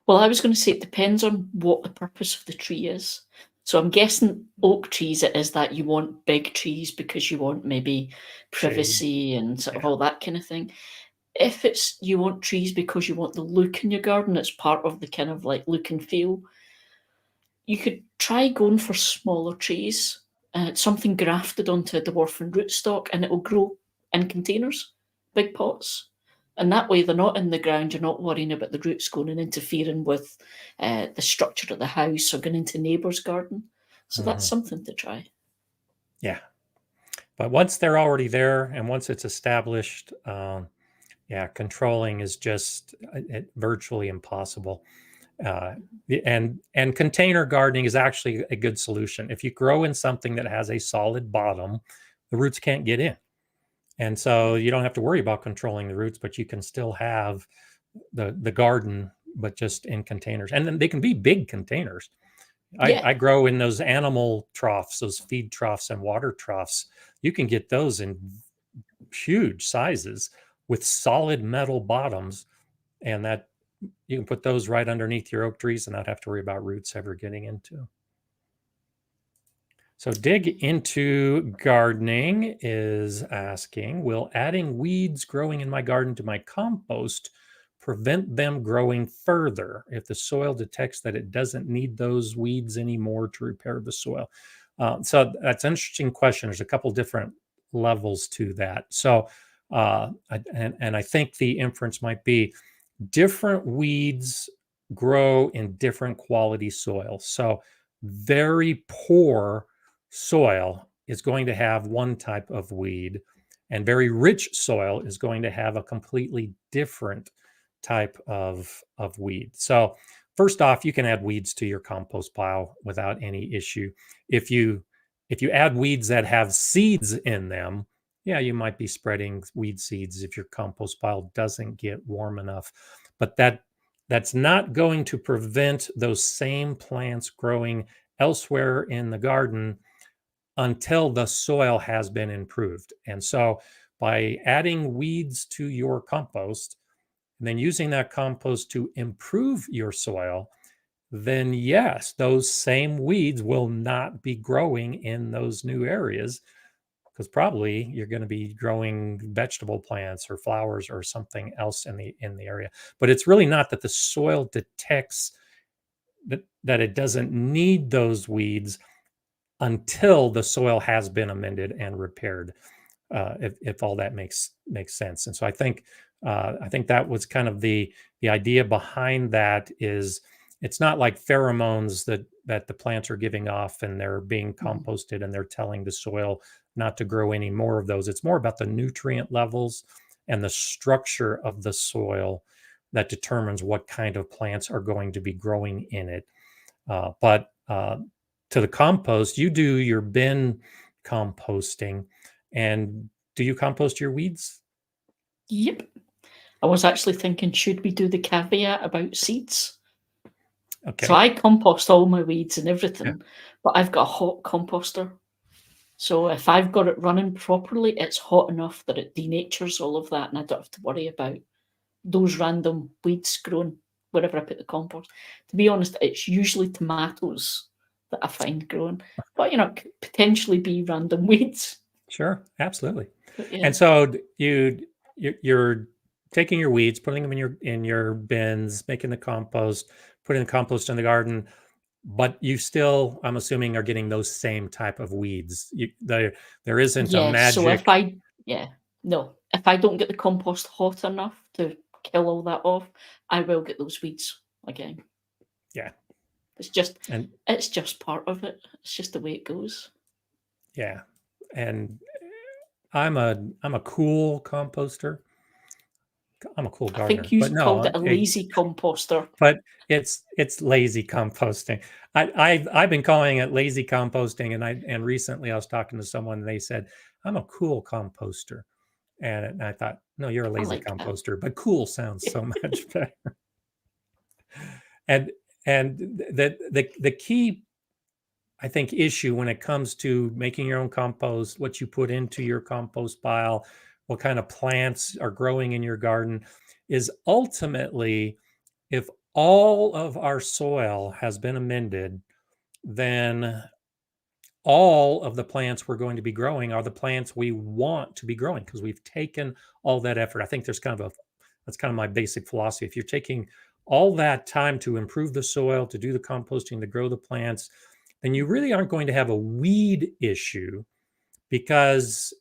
Well, I was gonna say it depends on what the purpose of the tree is. So I'm guessing oak trees, it is that you want big trees because you want maybe Shade. privacy and sort of Yeah. all that kind of thing. If it's you want trees because you want the look in your garden, it's part of the kind of like look and feel. you could try going for smaller trees, something grafted onto the dwarf rootstock, and it will grow in containers, big pots. And that way, they're not in the ground. You're not worrying about the roots going and interfering with the structure of the house or going into neighbour's garden. So that's something to try. Yeah. But once they're already there and once it's established, yeah, controlling is just virtually impossible. And container gardening is actually a good solution. If you grow in something that has a solid bottom, the roots can't get in. And so you don't have to worry about controlling the roots, but you can still have the garden, but just in containers. And then they can be big containers. I grow in those animal troughs, those feed troughs and water troughs. You can get those in huge sizes with solid metal bottoms, and that you can put those right underneath your oak trees and not have to worry about roots ever getting into. So Dig Into Gardening is asking, will adding weeds growing in my garden to my compost prevent them growing further if the soil detects that it doesn't need those weeds anymore to repair the soil? So that's an interesting question. There's a couple different levels to that. So, and I think the inference might be different weeds grow in different quality soil. So very poor soil is going to have one type of weed, and very rich soil is going to have a completely different type of weed. So first off, you can add weeds to your compost pile without any issue. If you add weeds that have seeds in them, yeah, you might be spreading weed seeds if your compost pile doesn't get warm enough. But that's not going to prevent those same plants growing elsewhere in the garden until the soil has been improved. And so by adding weeds to your compost and then using that compost to improve your soil, then yes, those same weeds will not be growing in those new areas, because probably you're going to be growing vegetable plants or flowers or something else in the area. But it's really not that the soil detects that it doesn't need those weeds until the soil has been amended and repaired. If all that makes sense. And so I think that was kind of the idea behind that. Is it's not like pheromones that the plants are giving off and they're being composted and they're telling the soil not to grow any more of those. It's more about the nutrient levels and the structure of the soil that determines what kind of plants are going to be growing in it. But to the compost, you do your bin composting. And do you compost your weeds? Yep. I was actually thinking, should we do the caveat about seeds? Okay. So I compost all my weeds and everything, but I've got a hot composter. So if I've got it running properly, it's hot enough that it denatures all of that, and I don't have to worry about those random weeds growing wherever I put the compost. To be honest, it's usually tomatoes that I find growing, but it could potentially be random weeds. Sure, absolutely. Yeah. And so you're taking your weeds, putting them in your bins, making the compost, putting the compost in the garden, but you still, I'm assuming, are getting those same type of weeds. There isn't a magic. So if I don't get the compost hot enough to kill all that off, I will get those weeds again. Yeah. It's just part of it. It's just the way it goes. Yeah. And I'm a cool composter. I'm a cool gardener. I think you called it a lazy composter. But it's lazy composting. I've been calling it lazy composting, and recently I was talking to someone and they said, I'm a cool composter. And I thought, no, you're a lazy composter, but cool sounds so much better. And the key, I think, issue when it comes to making your own compost, what you put into your compost pile, what kind of plants are growing in your garden, is ultimately, if all of our soil has been amended, then all of the plants we're going to be growing are the plants we want to be growing, because we've taken all that effort. I think that's kind of my basic philosophy. If you're taking all that time to improve the soil, to do the composting, to grow the plants, then you really aren't going to have a weed issue, because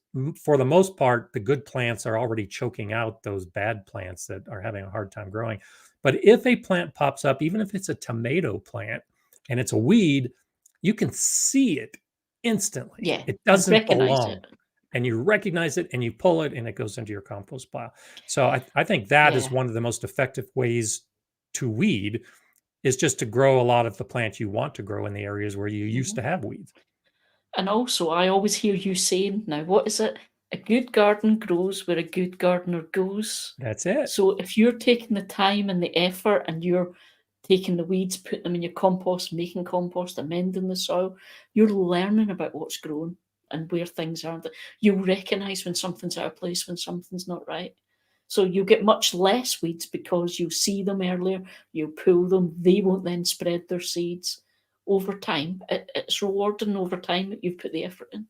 for the most part, the good plants are already choking out those bad plants that are having a hard time growing. But if a plant pops up, even if it's a tomato plant and it's a weed, you can see it instantly. Yeah, It and doesn't recognise belong. it. And you recognize it and you pull it and it goes into your compost pile. So I think that is Yeah. one of the most effective ways to weed, is just to grow a lot of the plants you want to grow in the areas where you used to have weeds. And also, I always hear you saying, now, what is it? A good garden grows where a good gardener goes. That's it. So if you're taking the time and the effort and you're taking the weeds, putting them in your compost, making compost, amending the soil, you're learning about what's growing and where things are. You'll recognise when something's out of place, when something's not right. So you'll get much less weeds because you see them earlier, you pull them, they won't then spread their seeds. Over time, it's rewarding over time that you've put the effort in.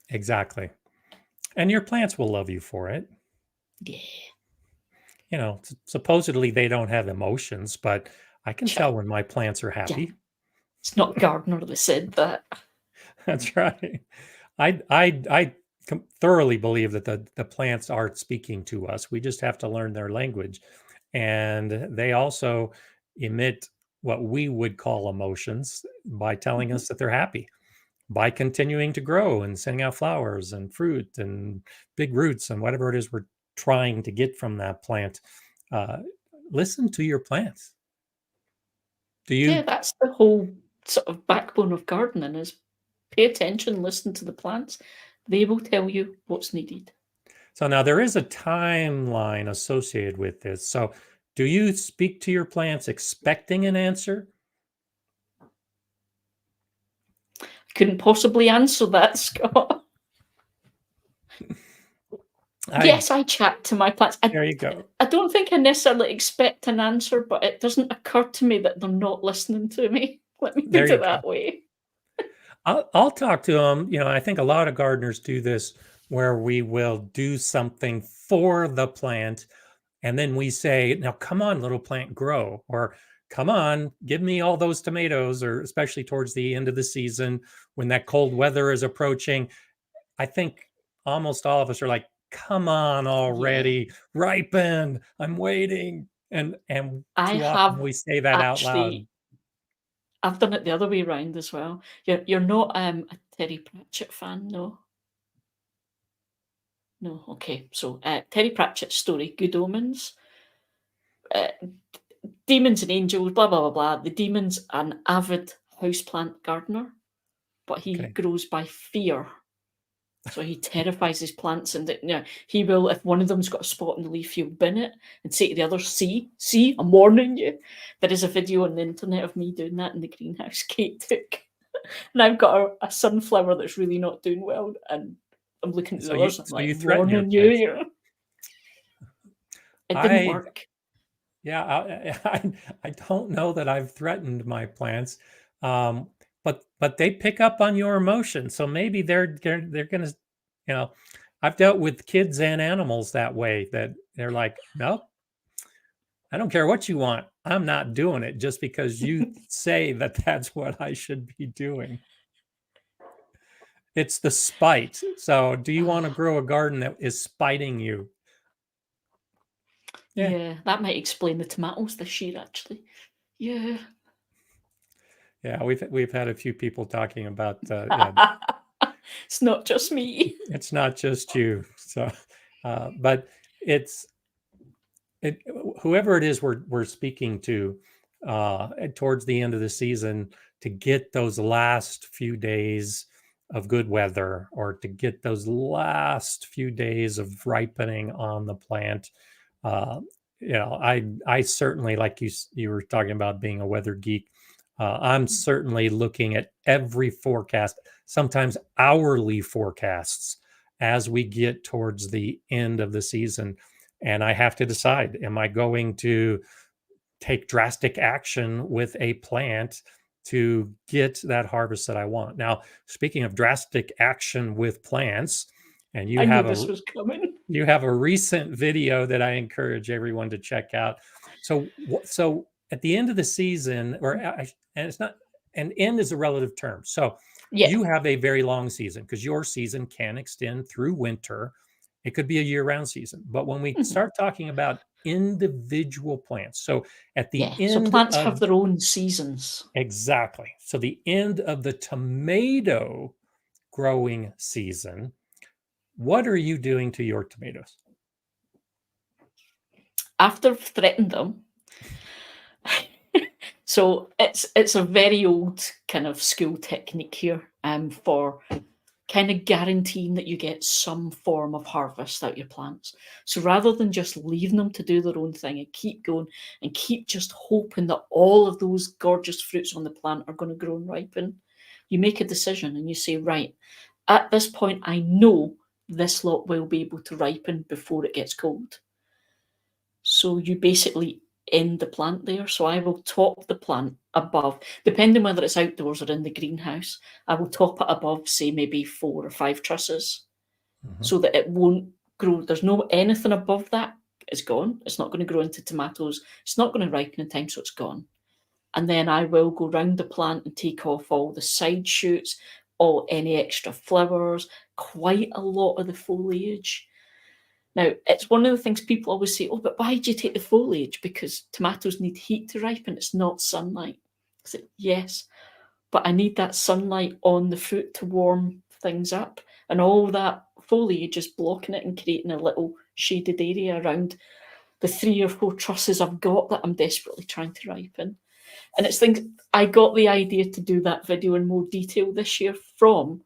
Exactly. And your plants will love you for it. Yeah. You know, supposedly they don't have emotions, but I can tell when my plants are Yeah. happy. It's not Gardner that said that. That's right. I thoroughly believe that the plants are speaking to us. We just have to learn their language. And they also emit what we would call emotions by telling Mhm. us that they're happy, by continuing to grow and sending out flowers and fruit and big roots and whatever it is we're trying to get from that plant. Uh, Listen to your plants. Do Yeah, you? that's the whole sort of backbone of gardening is pay attention, listen to the plants. They will tell you what's needed. So now there is a timeline associated with this. So do you speak to your plants expecting an answer? Couldn't possibly answer that, Scott. I Yes, I chat to my plants. There you go. I don't think I necessarily expect an answer, but it doesn't occur to me that they're not listening to me. Let me There put you it go. that way. I'll talk to them. You know, I think a lot of gardeners do this, where we will do something for the plant and then we say, now come on, little plant, grow, or come on, give me all those tomatoes, or especially towards the end of the season when that cold weather is approaching. I think almost all of us are like, come on Yeah. already, ripen, I'm waiting. And I too often have we say that out loud. actually I've done it the other way around as well. You're not, a Terry Pratchett fan, no? No, okay. So, Terry Pratchett's story, Good Omens, uh, demons and angels, blah, blah, blah, blah. The demon's an avid houseplant gardener, but he Okay. grows by fear. So he terrifies his plants, and he will. If one of them's got a spot in the leaf, he'll bin it and say to the others, "See, I'm warning you." There is a video on the internet of me doing that in the greenhouse Kate took, and I've got a sunflower that's really not doing well, and I'm looking at So the others. I'm like, you "I'm threaten your warning you." plants. It didn't I work. Yeah, I don't know that I've threatened my plants, um, but they pick up on your emotions. So maybe they're gonna, you know, I've dealt with kids and animals that way. That they're like, nope, I don't care what you want. I'm not doing it just because you say that that's what I should be doing. It's the spite. So, do you want to Ah, grow a garden that is spiting you? Yeah, yeah, that might explain the tomatoes this year, actually. Yeah. yeah. We've had a few people talking about yeah, It's not just me. it's not just you. So, but it's it, whoever it is we're speaking to towards the end of the season, to get those last few days of good weather, or to get those last few days of ripening on the plant. Uh, I certainly, like you were talking about being a weather geek. I'm certainly looking at every forecast, sometimes hourly forecasts, as we get towards the end of the season. And I have to decide, am I going to take drastic action with a plant to get that harvest that I want? Now, speaking of drastic action with plants, and I knew this was coming. you have a recent video that I encourage everyone to check out. So at the end of the season, and it's not, and end is a relative term. So Yeah. you have a very long season because your season can extend through winter. It could be a year-round season. But when we start talking about individual plants, so at the Yeah. So end plants have of their own seasons. exactly, so the end of the tomato growing season, what are you doing to your tomatoes? After I've threatened them, so it's a very old kind of school technique here, for kind of guaranteeing that you get some form of harvest out your plants. So rather than just leaving them to do their own thing and keep going and keep just hoping that all of those gorgeous fruits on the plant are going to grow and ripen, you make a decision and you say, right, at this point, I know this lot will be able to ripen before it gets cold. So you basically end the plant there. So I will top the plant above, depending whether it's outdoors or in the greenhouse, I will top it above, say, maybe 4 or 5 trusses, so that it won't grow. There's no anything above that is gone. It's not going to grow into tomatoes. It's not going to ripen in time, so it's gone. And then I will go round the plant and take off all the side shoots, all any extra flowers, quite a lot of the foliage. Now, it's one of the things people always say, oh, but why do you take the foliage? Because tomatoes need heat to ripen. It's not sunlight. I said, yes, but I need that sunlight on the fruit to warm things up. And all that foliage is blocking it and creating a little shaded area around the 3 or 4 trusses I've got that I'm desperately trying to ripen. And it's things, I got the idea to do that video in more detail this year from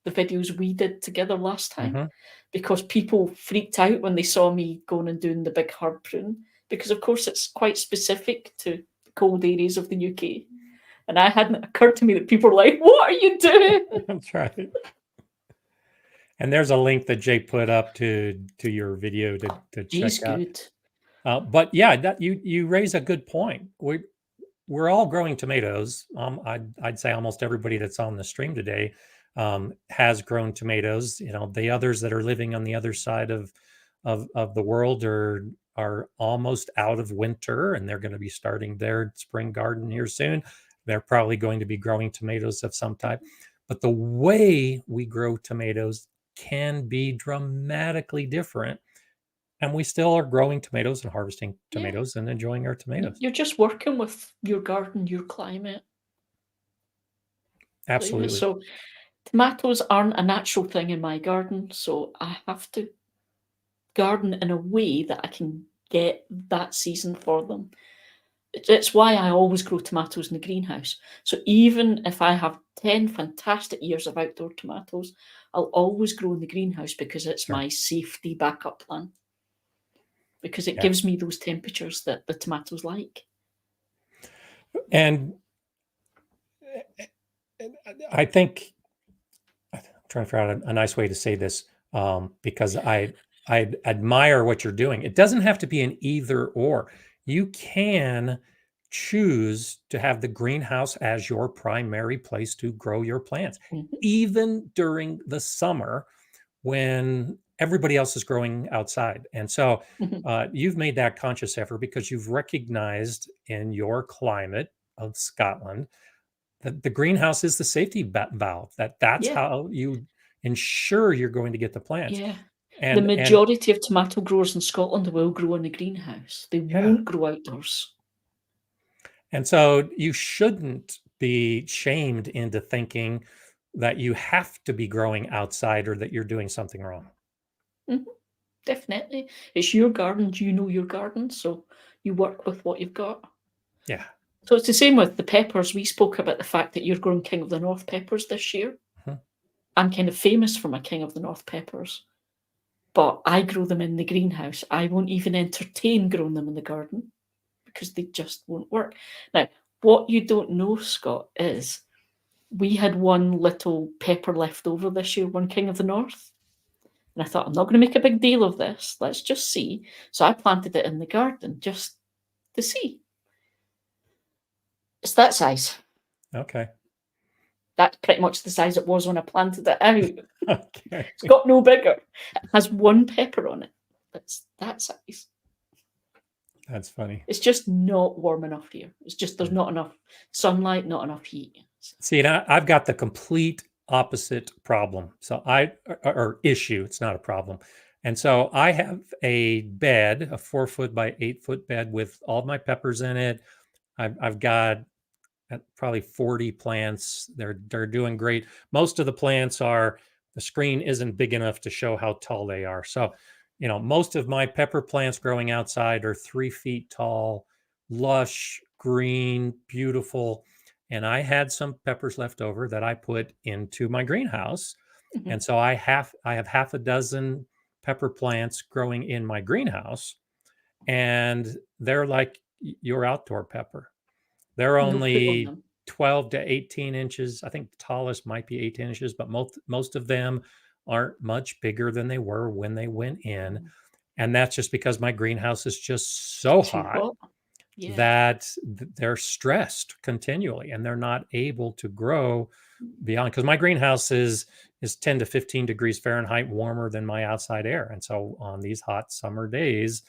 the videos we did together last time, because people freaked out when they saw me going and doing the big herb prune, because of course it's quite specific to cold areas of the UK. And it hadn't occurred to me that people were like, what are you doing? That's right. And there's a link that Jay put up to your video to check He's out. good. But yeah, that you raise a good point. We're all growing tomatoes. I'd say almost everybody that's on the stream today has grown tomatoes. You know, the others that are living on the other side of the world are almost out of winter, and they're going to be starting their spring garden here soon. They're probably going to be growing tomatoes of some type. But the way we grow tomatoes can be dramatically different. And we still are growing tomatoes and harvesting tomatoes and enjoying our tomatoes. You're just working with your garden, your climate. Absolutely. So tomatoes aren't a natural thing in my garden, so I have to garden in a way that I can get that season for them. It's why I always grow tomatoes in the greenhouse. So even if I have 10 fantastic years of outdoor tomatoes, I'll always grow in the greenhouse because it's my safety backup plan. Because it gives me those temperatures that the tomatoes like. And I think I'm trying to figure out a nice way to say this, because I admire what you're doing. It doesn't have to be an either or. You can choose to have the greenhouse as your primary place to grow your plants, even during the summer when everybody else is growing outside. And so you've made that conscious effort because you've recognized in your climate of Scotland that the greenhouse is the safety valve, that's how you ensure you're going to get the plants. The majority of tomato growers in Scotland will grow in the greenhouse. They won't grow outdoors. And so you shouldn't be shamed into thinking that you have to be growing outside or that you're doing something wrong. Definitely. It's your garden. You know your garden, so you work with what you've got. Yeah. So it's the same with the peppers. We spoke about the fact that you're growing King of the North peppers this year. I'm kind of famous for my King of the North peppers, but I grow them in the greenhouse. I won't even entertain growing them in the garden because they just won't work. Now, what you don't know, Scott, is we had one little pepper left over this year, one King of the North. And I thought, I'm not going to make a big deal of this. Let's just see. So I planted it in the garden just to see. It's that size. Okay. That's pretty much the size it was when I planted it out. Okay. It's got no bigger. It has one pepper on it. It's that size. That's funny. It's just not warm enough here. It's just there's not enough sunlight, not enough heat. See, and I've got the complete opposite problem. So or issue, it's not a problem. And so I have a bed, a 4 foot by 8 foot bed with all my peppers in it. I've got probably 40 plants. They're doing great. Most of the plants are, the screen isn't big enough to show how tall they are. So, most of my pepper plants growing outside are 3 feet tall, lush, green, beautiful. And I had some peppers left over that I put into my greenhouse. Mhm. And so I have half a dozen pepper plants growing in my greenhouse, and they're like your outdoor pepper. They're No fruit on only them. 12 to 18 inches. I think the tallest might be 18 inches, but most of them aren't much bigger than they were when they went in. Mm. And that's just because my greenhouse is just so Too hot hot. Yeah. that they're stressed continually and they're not able to grow beyond, because my greenhouse is 10 to 15 degrees Fahrenheit warmer than my outside air. And so on these hot summer days,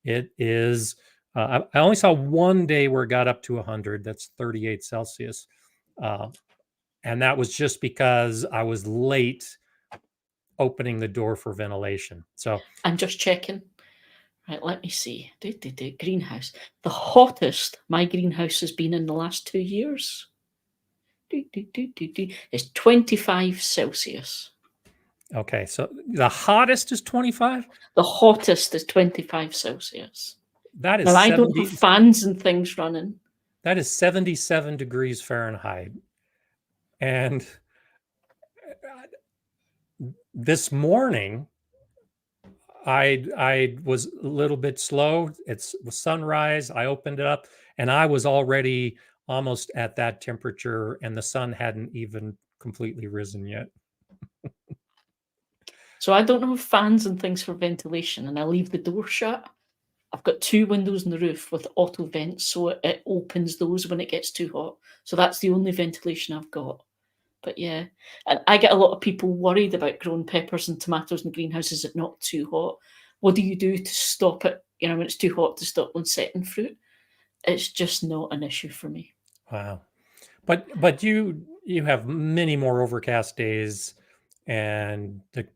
it is I only saw one day where it got up to 100. That's 38 Celsius. Uh, and that was just because I was late opening the door for ventilation. So, I'm just checking. Right, let me see. Greenhouse. The hottest my greenhouse has been in the last 2 years is 25 Celsius. okay. So the hottest is 25. The hottest is 25 Celsius. That is Now, I don't have 70. fans and things running. That is 77 degrees Fahrenheit. And this morning, I was a little bit slow. It's sunrise. I opened it up and I was already almost at that temperature, and the sun hadn't even completely risen yet. So I don't have fans and things for ventilation, and I leave the door shut. I've got 2 windows in the roof with auto vents, so it opens those when it gets too hot. So that's the only ventilation I've got. But yeah, and I get a lot of people worried about growing peppers and tomatoes in greenhouses if not too hot. What do you do to stop it, when it's too hot, to stop them setting fruit? It's just not an issue for me. Wow. But you have many more overcast days and the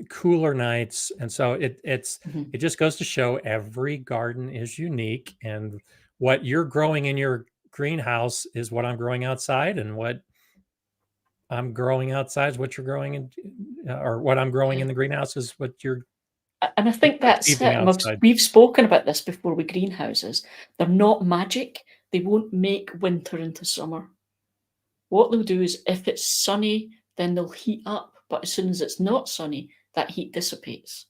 cooler nights, and so Mhm. it just goes to show every garden is unique, and what you're growing in your greenhouse is what I'm growing outside, and what I'm growing outside is what you're growing in, or what I'm growing Yeah. in the greenhouse is what you're And I think that's achieving it. And outside. we've spoken about this before with greenhouses. They're not magic. They won't make winter into summer. What they'll do is if it's sunny, then they'll heat up. But as soon as it's not sunny, that heat dissipates.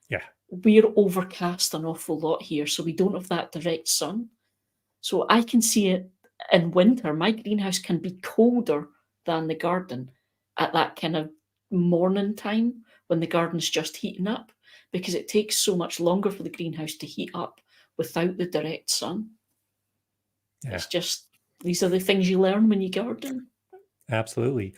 Yeah. We're overcast an awful lot here, so we don't have that direct sun. So I can see it in winter. My greenhouse can be colder than the garden at that kind of morning time when the garden's just heating up, because it takes so much longer for the greenhouse to heat up without the direct sun. Yeah. It's just, these are the things you learn when you garden. Absolutely.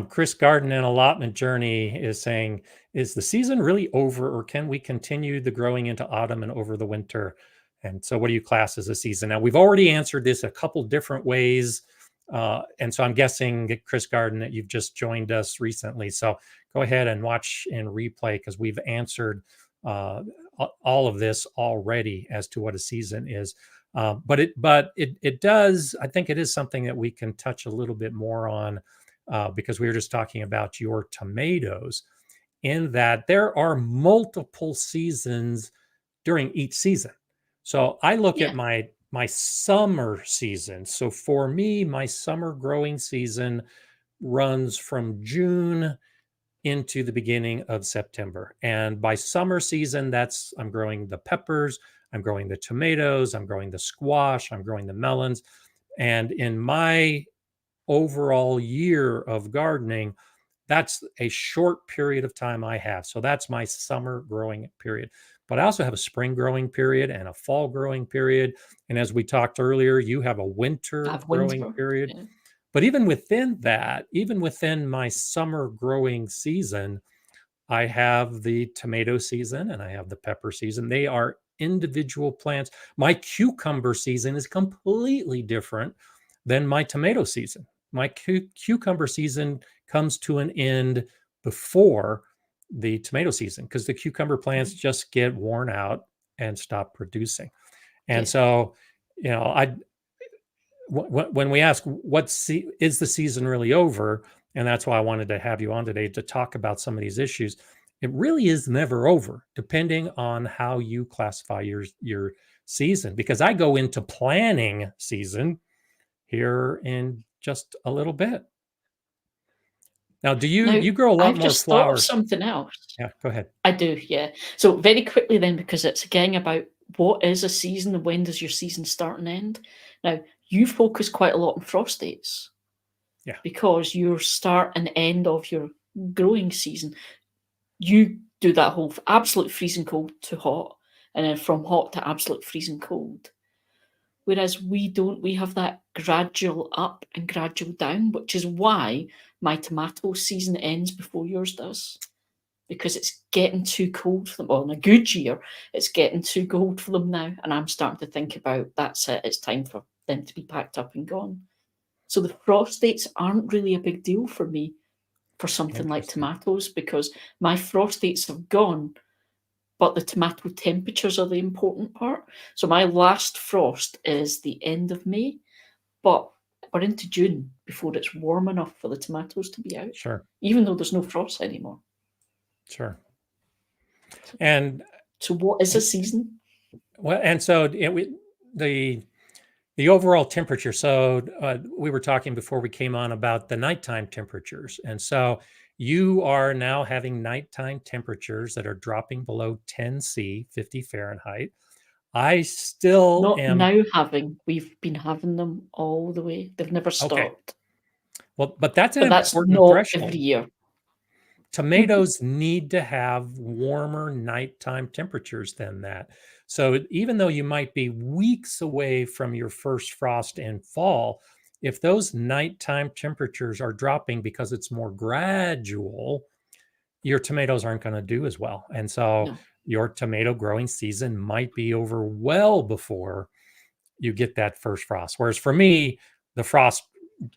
Chris Garden in Allotment Journey is saying, is the season really over, or can we continue the growing into autumn and over the winter? And so, what do you class as a season? Now, we've already answered this a couple different ways. And so, I'm guessing, Chris Garden, that you've just joined us recently. So, go ahead and watch in replay, because we've answered uh, all of this already as to what a season is. But it does. I think it is something that we can touch a little bit more on, because we were just talking about your tomatoes, in that there are multiple seasons during each season. So I look at Yeah. my summer season. So for me, my summer growing season runs from June into the beginning of September. And by summer season, that's, I'm growing the peppers, I'm growing the tomatoes, I'm growing the squash, I'm growing the melons. And in my overall year of gardening, that's a short period of time I have. So that's my summer growing period. But I also have a spring growing period and a fall growing period. And as we talked earlier, you have a I winter have growing winter. period. Yeah. But even within that, even within my summer growing season, I have the tomato season and I have the pepper season. They are individual plants. My cucumber season is completely different than my tomato season. My cucumber season comes to an end before the tomato season because the cucumber plants just get worn out and stop producing. And so, when we ask is the season really over, and that's why I wanted to have you on today to talk about some of these issues, it really is never over, depending on how you classify your season. Because I go into planning season here in just a little bit. Now, you grow a lot I've more just thought of flowers? something else. Yeah, go ahead. I do, yeah. So very quickly then, because it's again about what is a season and when does your season start and end. Now, you focus quite a lot on frost dates. Yeah. Because your start and end of your growing season, you do that whole absolute freezing cold to hot, and then from hot to absolute freezing cold. Whereas we don't, we have that gradual up and gradual down, which is why my tomato season ends before yours does. Because it's getting too cold for them. Well, in a good year, it's getting too cold for them now. And I'm starting to think about that's it, it's time for them to be packed up and gone. So the frost dates aren't really a big deal for me for something like tomatoes because my frost dates have gone, but the tomato temperatures are the important part. So my last frost is the end of May, but we're into June before it's warm enough for the tomatoes to be out. Sure. Even though there's no frost anymore. Sure. And so what is a season? Well, and so the overall temperature. So we were talking before we came on about the nighttime temperatures, and so you are now having nighttime temperatures that are dropping below 10°C, 50 Fahrenheit. I still Not am now having. We've been having them all the way. They've never stopped. Okay. Well, but that's an that's important not threshold. every year. Tomatoes need to have warmer nighttime temperatures than that. So even though you might be weeks away from your first frost in fall, if those nighttime temperatures are dropping because it's more gradual, your tomatoes aren't going to do as well. And so your tomato growing season might be over well before you get that first frost. Whereas for me, the frost,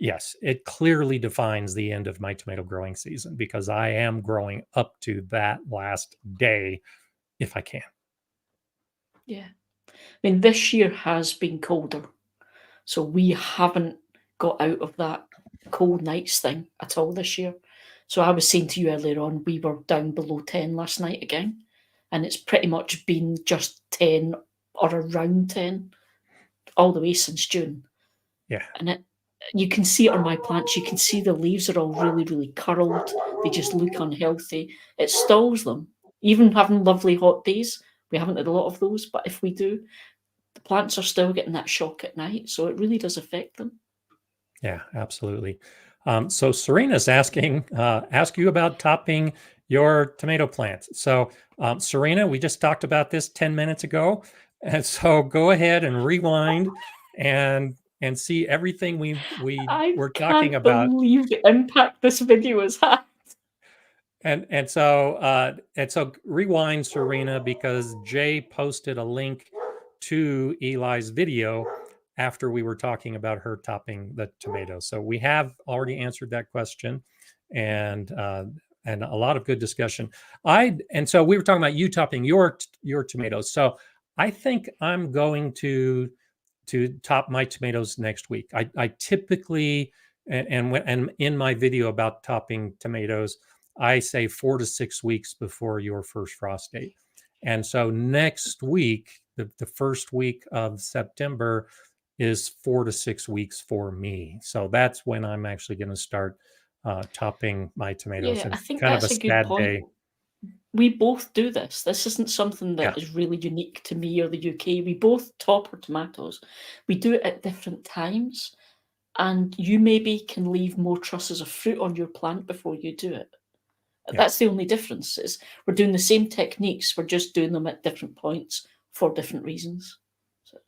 yes, it clearly defines the end of my tomato growing season because I am growing up to that last day if I can. Yeah. I mean, this year has been colder. So we haven't got out of that cold nights thing at all this year. So I was saying to you earlier on, we were down below 10 last night again. And it's pretty much been just 10 or around 10 all the way since June. Yeah. And you can see it on my plants. You can see the leaves are all really, really curled. They just look unhealthy. It stalls them. Even having lovely hot days, we haven't had a lot of those, but if we do, the plants are still getting that shock at night. So it really does affect them. Yeah, absolutely. So Serena's asking, ask you about topping your tomato plants. So Serena, we just talked about this 10 minutes ago. And so go ahead and rewind and see everything we were talking about. I can't believe the impact this video has had. And so rewind, Serena, because Jay posted a link to Eli's video after we were talking about her topping the tomatoes. So we have already answered that question, and a lot of good discussion. And so we were talking about you topping your tomatoes. So I think I'm going to top my tomatoes next week. I typically and in my video about topping tomatoes, I say 4 to 6 weeks before your first frost date. And so next week, the first week of September is 4 to 6 weeks for me. So that's when I'm actually going to start topping my tomatoes. Yeah, and I think kind that's of a a good sad point. day. We both do this. This isn't something that is really unique to me or the UK. We both top our tomatoes. We do it at different times. And you maybe can leave more trusses of fruit on your plant before you do it. That's the only difference. Is we're doing the same techniques. We're just doing them at different points for different reasons. So.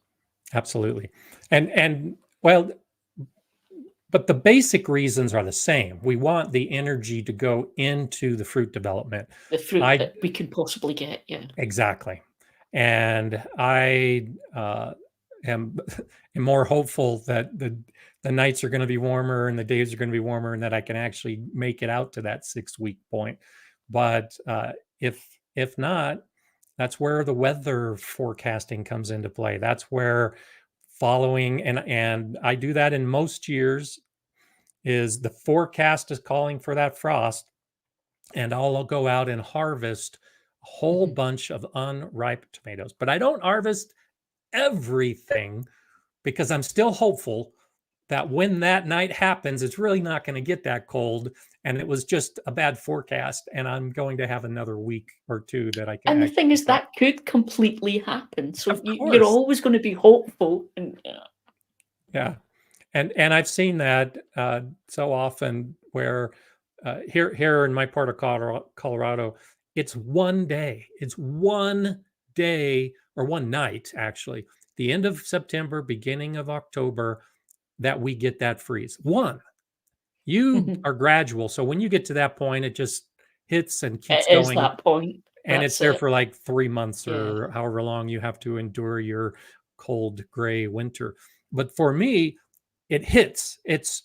Absolutely. And well, but the basic reasons are the same. We want the energy to go into the fruit development. The fruit that we can possibly get, yeah. Exactly. And I am, am more hopeful that the nights are going to be warmer and the days are going to be warmer, and that I can actually make it out to that 6 week point. But if not, that's where the weather forecasting comes into play. That's where following, and I do that in most years, is the forecast is calling for that frost, and I'll go out and harvest a whole Mhm. bunch of unripe tomatoes. But I don't harvest everything, because I'm still hopeful that when that night happens, it's really not going to get that cold. And it was just a bad forecast. And I'm going to have another week or two that I can And the thing actually is cut. that could completely happen. So Of you're course. always going to be hopeful, and Yeah. And I've seen that so often where here in my part of Colorado, it's one day. It's one day or one night, actually, the end of September, beginning of October, that we get that freeze. One. You it are gradual. So when you get to that point, it just hits and keeps is going. that point. And it's That's there it. for like 3 months Yeah. or however long you have to endure your cold gray winter. But for me, it hits. It's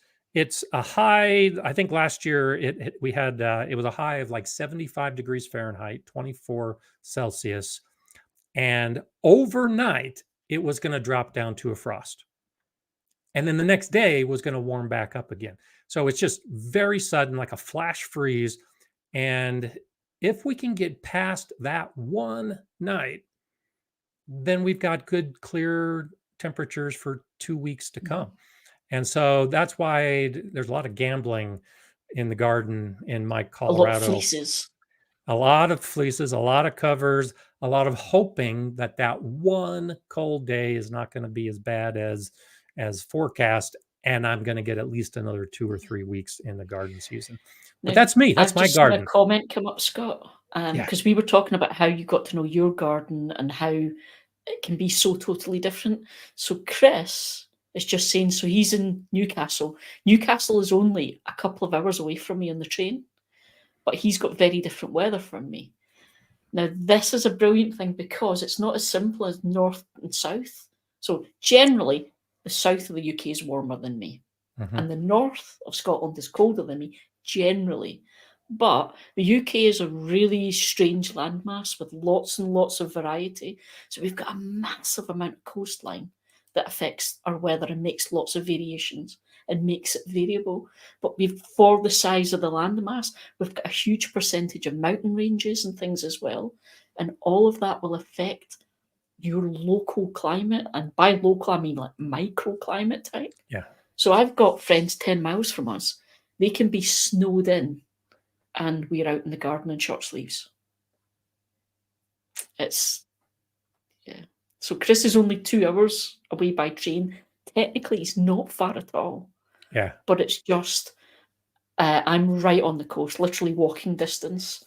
a high. I think last year we had it was a high of like 75 degrees Fahrenheit, 24 Celsius, and overnight it was going to drop down to a frost. And then the next day was going to warm back up again. So it's just very sudden, like a flash freeze. And if we can get past that one night, then we've got good, clear temperatures for 2 weeks to Mhm. come. And so that's why there's a lot of gambling in the garden in my A lot of Colorado. fleeces. A lot of fleeces, a lot of covers, a lot of hoping that that one cold day is not going to be as bad as forecast, and I'm going to get at least another 2 or 3 weeks in the garden season. But Now, that's me. That's I've my just seen a garden. comment come up, Scott, Yeah. because we were talking about how you got to know your garden and how it can be so totally different. So Chris is just saying, so he's in Newcastle. Newcastle is only a couple of hours away from me on the train, but he's got very different weather from me. Now, this is a brilliant thing because it's not as simple as north and south. So generally, the south of the UK is warmer than me, Mhm. and the north of Scotland is colder than me, generally. But the UK is a really strange landmass with lots and lots of variety. So we've got a massive amount of coastline that affects our weather and makes lots of variations and makes it variable. But we've, for the size of the landmass, we've got a huge percentage of mountain ranges and things as well. And all of that will affect your local climate. And by local, I mean like microclimate type. Yeah. So I've got friends 10 miles from us. They can be snowed in and we're out in the garden in short sleeves. It's, yeah. So Chris is only 2 hours away by train. Technically, he's not far at all, Yeah. but it's just, I'm right on the coast, literally walking distance.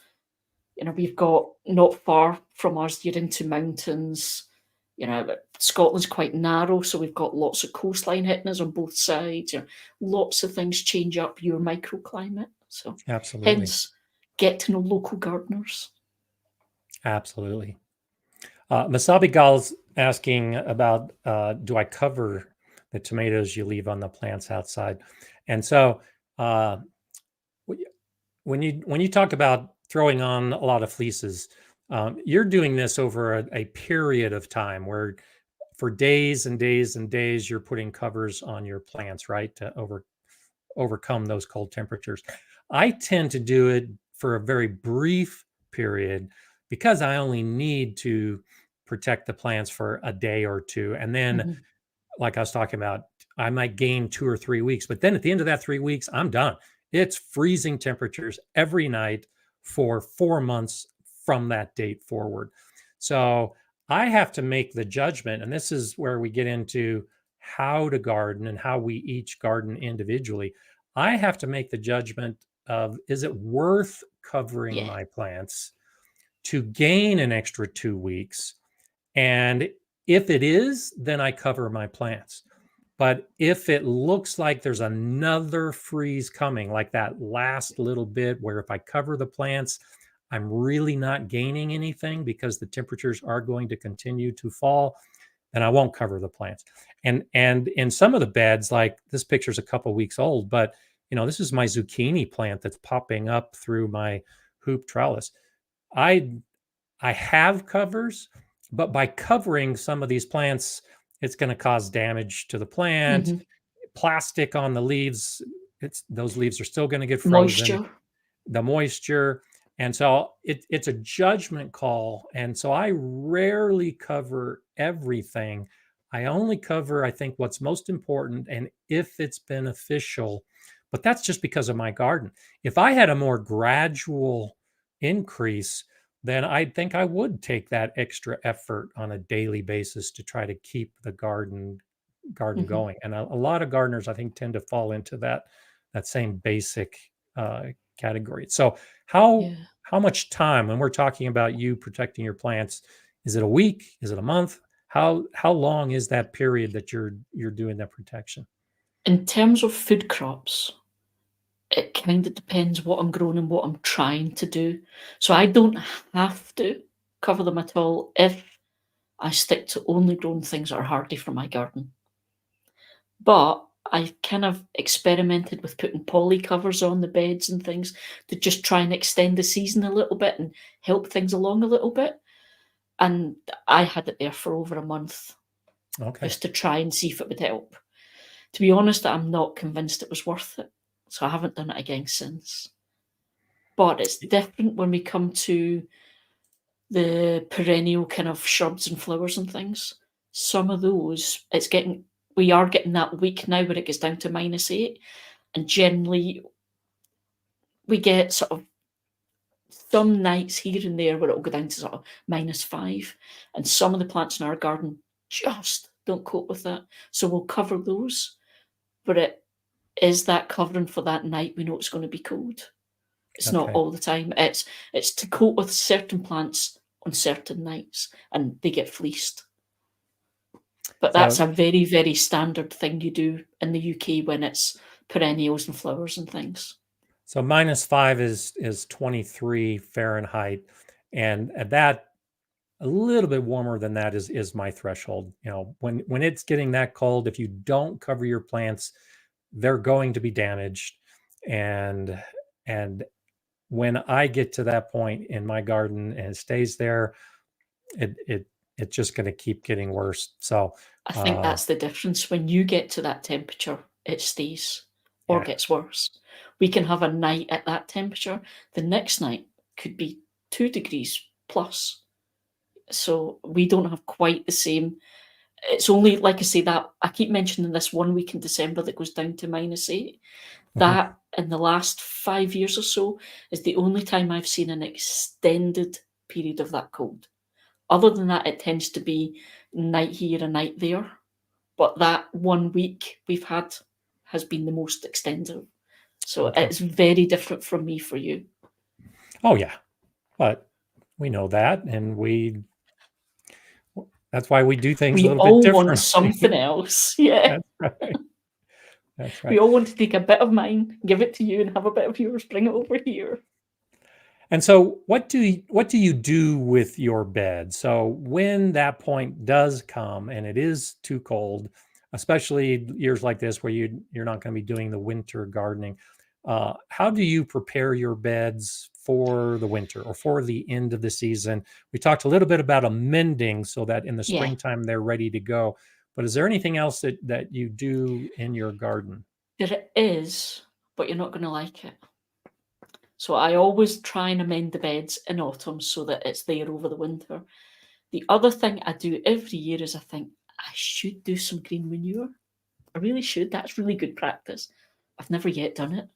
You know, we've got not far from us, you're into mountains. You know, Scotland's quite narrow, so we've got lots of coastline hitting us on both sides. You know, lots of things change up your microclimate. So, Absolutely. hence, get to know local gardeners. Absolutely. Masabi Gal's asking about do I cover the tomatoes you leave on the plants outside? And so uh, when you talk about throwing on a lot of fleeces, you're doing this over a period of time where for days and days and days you're putting covers on your plants, right, to overcome those cold temperatures. I tend to do it for a very brief period because I only need to protect the plants for a day or two. And then, Mhm. like I was talking about, I might gain 2 or 3 weeks. But then at the end of that 3 weeks, I'm done. It's freezing temperatures every night for 4 months from that date forward. So I have to make the judgment. And this is where we get into how to garden and how we each garden individually. I have to make the judgment of, is it worth covering Yeah. my plants to gain an extra 2 weeks? And if it is, then I cover my plants. But if it looks like there's another freeze coming, like that last little bit where if I cover the plants, I'm really not gaining anything because the temperatures are going to continue to fall, then I won't cover the plants. And in some of the beds, like this picture's a couple weeks old, but this is my zucchini plant that's popping up through my hoop trellis. I I have covers, but by covering some of these plants, it's going to cause damage to the plant. Mhm. Plastic on the leaves, those leaves are still going to get frozen, Moisture. the moisture. And so it's a judgment call. And so I rarely cover everything. I only cover, I think, what's most important and if it's beneficial. But that's just because of my garden. If I had a more gradual increase, then I think I would take that extra effort on a daily basis to try to keep the garden Mhm. going. And a lot of gardeners, I think, tend to fall into that same basic category. So how Yeah. how much time, when we're talking about you protecting your plants, is it a week? Is it a month? How long is that period that you're doing that protection? In terms of food crops, it kinda depends what I'm growing and what I'm trying to do. So I don't have to cover them at all if I stick to only growing things that are hardy for my garden. But I kind of experimented with putting poly covers on the beds and things to just try and extend the season a little bit and help things along a little bit. And I had it there for over a month Okay. just to try and see if it would help. To be honest, I'm not convinced it was worth it. So I haven't done it again since. But it's different when we come to the perennial kind of shrubs and flowers and things. Some of those, we are getting that week now where it gets down to -8. And generally, we get sort of some nights here and there where it'll go down to sort of -5. And some of the plants in our garden just don't cope with that. So we'll cover those, but it is that covering for that night we know it's going to be cold. It's not Okay. all the time. It's to cope with certain plants on certain nights, and they get fleeced. But that's So a very, very standard thing you do in the UK when it's perennials and flowers and things. so -5 is 23 Fahrenheit, and at that, a little bit warmer than that is my threshold. When it's getting that cold, if you don't cover your plants, they're going to be damaged. And and when I get to that point in my garden and it stays there, it's just going to keep getting worse. So I think uh that's the difference. When you get to that temperature, it stays or yeah. gets worse. We can have a night at that temperature. The next night could be 2 degrees plus. So we don't have quite the same. It's only, like I say, that I keep mentioning this 1 week in December that goes down to -8. Mhm. That in the last 5 years or so is the only time I've seen an extended period of that cold. Other than that, it tends to be night here, a night there. But that 1 week we've had has been the most extended. So Okay. it's very different from me for you. Oh yeah, but we know that, and that's why we do things a We little bit all want differently. something else. Yeah. That's right. That's We right. all want to take a bit of mine, give it to you, and have a bit of yours, bring it over here. And so what do you do with your bed? So when that point does come and it is too cold, especially years like this where you're not going to be doing the winter gardening, how do you prepare your beds for the winter or for the end of the season? We talked a little bit about amending so that in the Yeah, springtime they're ready to go. But is there anything else that you do in your garden? there is, but you're not going to like it. So I always try and amend the beds in autumn so that it's there over the winter. The other thing I do every year is I think I should do some green manure. I really should. That's really good practice. I've never yet done it.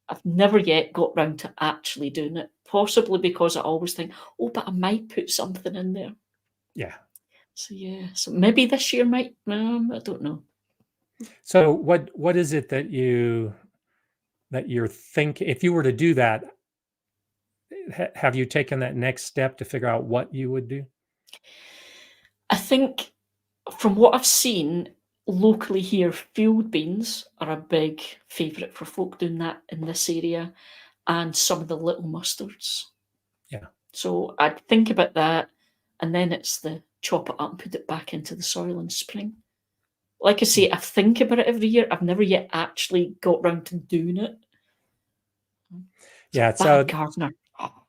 I've never yet got round to actually doing it. Possibly because I always think, oh, but I might put something in there. Yeah. So yeah, so maybe this year might. I don't know. So what is it that you're thinking if you were to do that, have you taken that next step to figure out what you would do? I think from what I've seen locally here, field beans are a big favourite for folk doing that in this area. and some of the little mustards. Yeah. So I'd think about that, and then it's the chop it up and put it back into the soil in spring. Like I say, I think about it every year. I've never yet actually got round to doing it. Yeah. Bad So, gardener.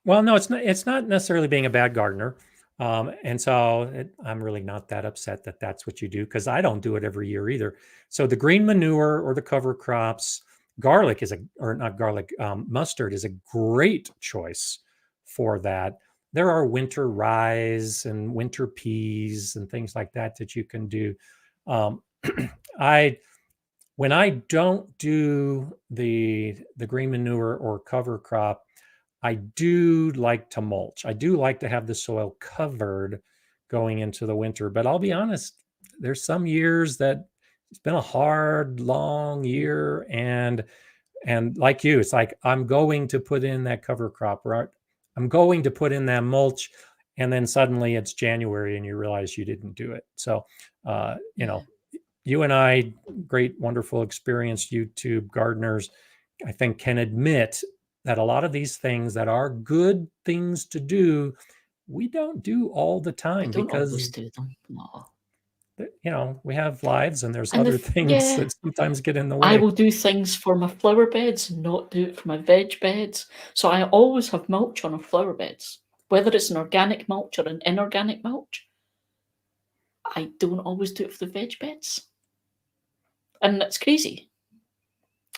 well, no, it's not necessarily being a bad gardener. And so I'm really not that upset that that's what you do, because I don't do it every year either. So the green manure or the cover crops, garlic is or not garlic, mustard is a great choice for that. There are winter rye and winter peas and things like that that you can do. Um, I when I don't do the green manure or cover crop, I do like to mulch. I do like to have the soil covered going into the winter, but I'll be honest, there's some years that it's been a hard, long year, and like you, it's like I'm going to put in that cover crop, right? I'm going to put in that mulch, and then suddenly it's January and you realize you didn't do it. So, Yeah. you and I, great, wonderful, experienced YouTube gardeners, I think can admit that a lot of these things that are good things to do, we don't do all the We time don't always because do them. No. we have lives and there's And other things yeah, that sometimes get in the I way. will do things for my flower beds and not do it for my veg beds. So I always have mulch on our flower beds, whether it's an organic mulch or an inorganic mulch. I don't always do it for the veg beds. And it's crazy.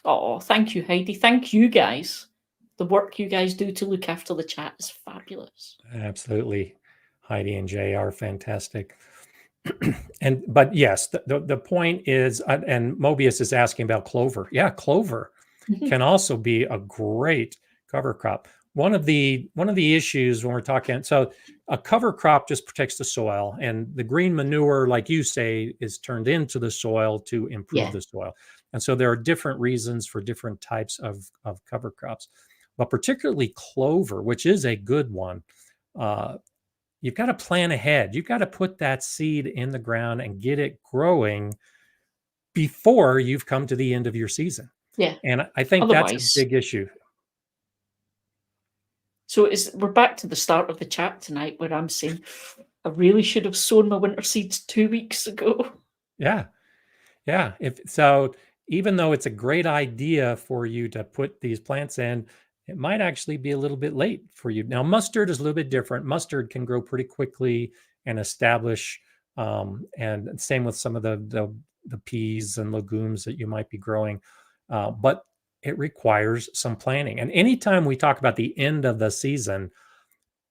Oh, thank you, Heidi. Thank you guys. The work you guys do to look after the chat is fabulous. Absolutely. Heidi and Jay are fantastic. But yes, the point is, and Mobius is asking about clover. Yeah, clover can also be a great cover crop. One of the issues when we're talking, so a cover crop just protects the soil, and the green manure, like you say, is turned into the soil to improve Yeah. the soil. And so there are different reasons for different types of cover crops, but particularly clover, which is a good one. Uh, you've got to plan ahead. You've got to put that seed in the ground and get it growing before you've come to the end of your season. Yeah. And I think that's a Otherwise, big issue. so we're back to the start of the chat tonight where I'm saying I really should have sown my winter seeds 2 weeks ago. Yeah. Yeah. Even though it's a great idea for you to put these plants in, it might actually be a little bit late for you. Now, mustard is a little bit different. Mustard can grow pretty quickly and establish, and same with some of the peas and legumes that you might be growing. But it requires some planning. And anytime we talk about the end of the season,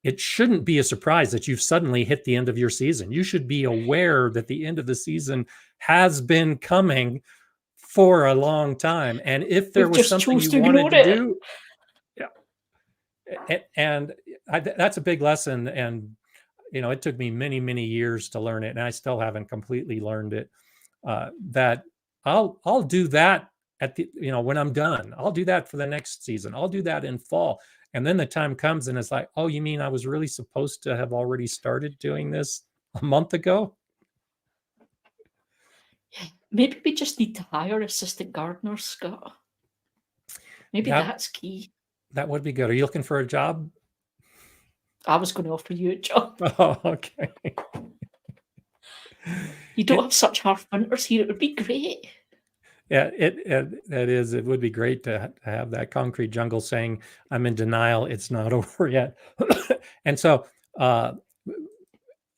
it shouldn't be a surprise that you've suddenly hit the end of your season. You should be aware that the end of the season has been coming for a long time. And if there We've was just something chose you to wanted ignore to it. do, yeah, that's a big lesson. And it took me many, many years to learn it, and I still haven't completely learned it. That I'll do that at the when I'm done. I'll do that for the next season. I'll do that in fall. And then the time comes and it's like, oh, you mean I was really supposed to have already started doing this a month ago? Maybe we just need to hire assistant gardeners, Scott. Maybe That that's key. that would be good. Are you looking for a job? I was going to offer you a job. Oh, okay. You don't have such harsh winters here. It would be great. Yeah, it would be great to have that concrete jungle saying, I'm in denial, it's not over yet. And so,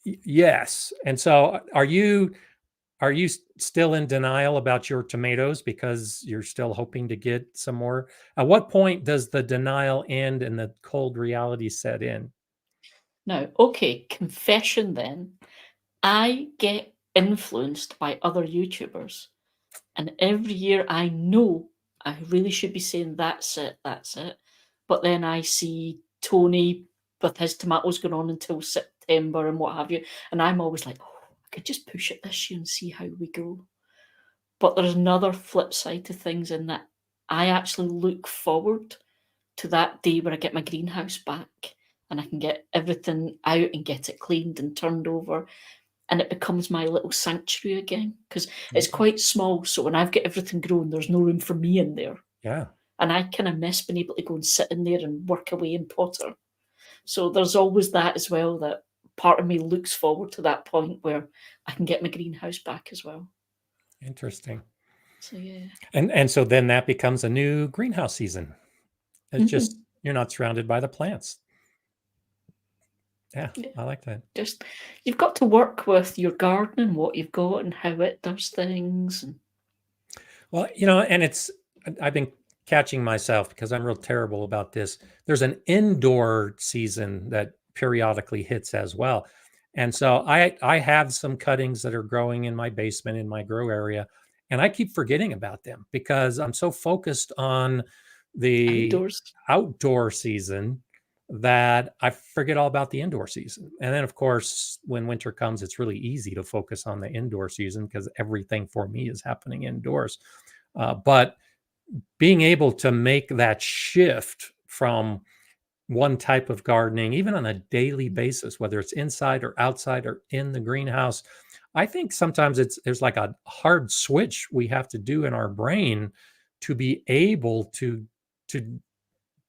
yes. And so are you still in denial about your tomatoes because you're still hoping to get some more? At what point does the denial end and the cold reality set in? Now, okay, confession then. I get influenced by other YouTubers, and every year I know I really should be saying that's it, that's it. But then I see Tony with his tomatoes going on until September and what have you, and I'm always like, oh, I could just push it this year and see how we go. But there's another flip side to things in that I actually look forward to that day where I get my greenhouse back and I can get everything out and get it cleaned and turned over, and it becomes my little sanctuary again because it's Mhm. quite small. So when I've got everything grown, there's no room for me in there. Yeah. and I kind of miss being able to go and sit in there and work away and potter. So there's always that as well, that part of me looks forward to that point where I can get my greenhouse back as well. Interesting. So yeah. And so then that becomes a new greenhouse season. It's just you're not surrounded by the plants. Yeah, Yeah. I like that. Just you've got to work with your garden and what you've got and how it does things. And Well, you know, and I've been catching myself because I'm real terrible about this. There's an indoor season that periodically hits as well. And so I have some cuttings that are growing in my basement in my grow area, and I keep forgetting about them because I'm so focused on the outdoors. outdoor season that I forget all about the indoor season. And then of course, when winter comes, it's really easy to focus on the indoor season because everything for me is happening indoors. But being able to make that shift from one type of gardening, even on a daily basis, whether it's inside or outside or in the greenhouse, I think sometimes there's like a hard switch we have to do in our brain to be able to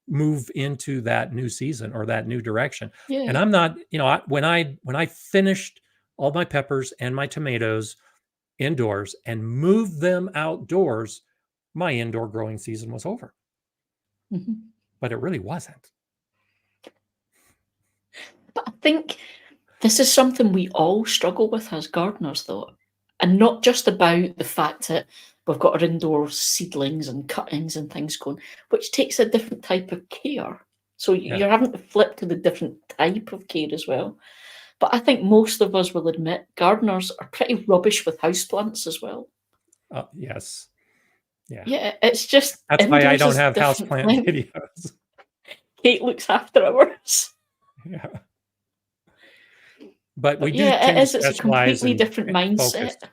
move into that new season or that new direction. And Yeah. I'm not, you know, when I finished all my peppers and my tomatoes indoors and moved them outdoors, my indoor growing season was over, Mhm. but it really wasn't. But I think this is something we all struggle with as gardeners, though, and not just about the fact that we've got our indoor seedlings and cuttings and things going, which takes a different type of care. So Yeah. you're having to flip to the different type of care as well. But I think most of us will admit gardeners are pretty rubbish with houseplants as well. Yes. Yeah. Yeah, it's just That's why I indoors don't is have different houseplant thing. videos. Kate looks after ours. Yeah. But we But do yeah, it tend to is. It's a specialize completely and different focus. mindset.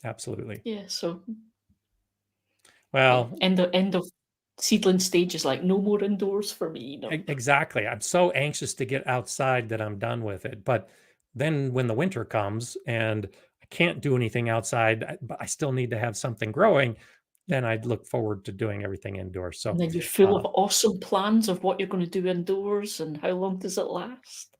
Absolutely. Yeah, so yeah, Well, end of seedling stage is like no more indoors for me. No. exactly. I'm so anxious to get outside that I'm done with it. But then when the winter comes and I can't do anything outside, but I still need to have something growing, then I'd look forward to doing everything indoors. And So, then you're full uh, of awesome plans of what you're going to do indoors and how long does it last?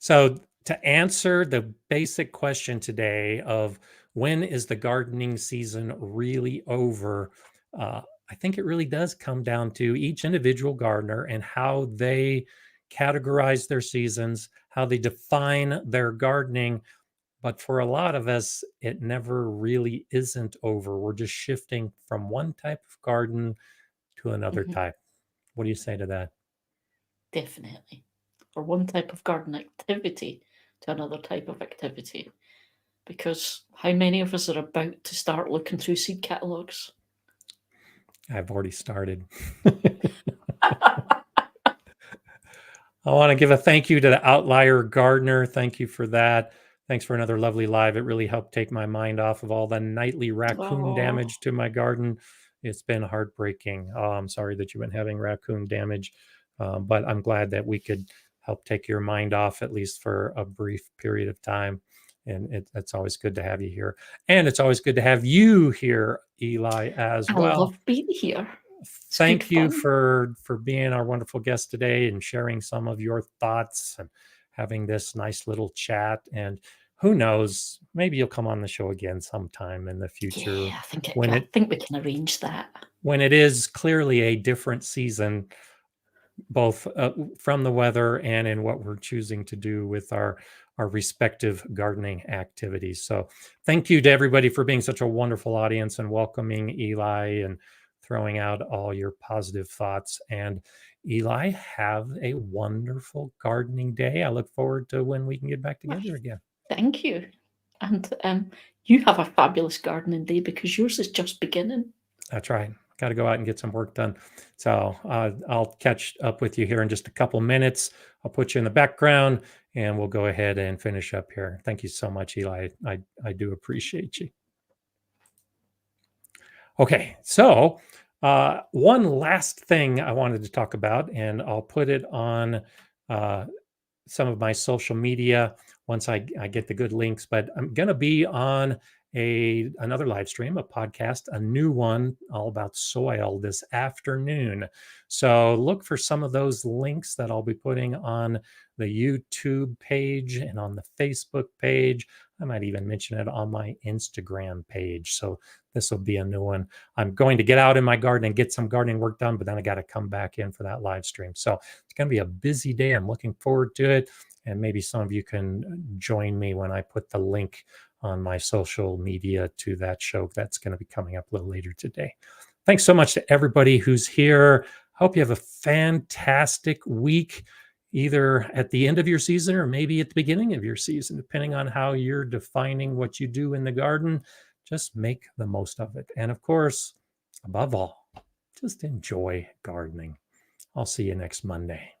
so to answer the basic question today of when is the gardening season really over, I think it really does come down to each individual gardener and how they categorize their seasons, how they define their gardening. But for a lot of us, it never really isn't over. We're just shifting from one type of garden to another Mhm, type. What do you say to that? definitely. Or one type of garden activity to another type of activity. Because how many of us are about to start looking through seed catalogues? I've already started. I want to give a thank you to the Outlier Gardener. Thank you for that. Thanks for another lovely live. It really helped take my mind off of all the nightly raccoon Oh, damage to my garden. It's been heartbreaking. Oh, I'm sorry that you've been having raccoon damage, but I'm glad that we could help take your mind off at least for a brief period of time. And it's always good to have you here. And it's always good to have you here, Eli, as I well. love being here. It's good Thank you fun. for being our wonderful guest today and sharing some of your thoughts and having this nice little chat. And who knows, maybe you'll come on the show again sometime in the future Yeah, I think when I it think we can arrange that. when it is clearly a different season, both from the weather and in what we're choosing to do with our respective gardening activities. So thank you to everybody for being such a wonderful audience and welcoming Eli and throwing out all your positive thoughts. And Eli, have a wonderful gardening day. I look forward to when we can get back Well, together again. thank you. And you have a fabulous gardening day because yours is just beginning. That's right. Got to go out and get some work done. So I'll catch up with you here in just a couple minutes. I'll put you in the background and we'll go ahead and finish up here. Thank you so much, Eli. I do appreciate you. Okay, so one last thing I wanted to talk about, and I'll put it on uh, some of my social media once I get the good links, but I'm going to be on another live stream, a podcast, a new one all about soil this afternoon. So look for some of those links that I'll be putting on the YouTube page and on the Facebook page. I might even mention it on my Instagram page. So this will be a new one. I'm going to get out in my garden and get some gardening work done, but then I got to come back in for that live stream. So it's going to be a busy day. I'm looking forward to it. And maybe some of you can join me when I put the link on my social media to that show. That's going to be coming up a little later today. Thanks so much to everybody who's here. Hope you have a fantastic week, either at the end of your season or maybe at the beginning of your season, depending on how you're defining what you do in the garden. Just make the most of it. And of course, above all, just enjoy gardening. I'll see you next Monday.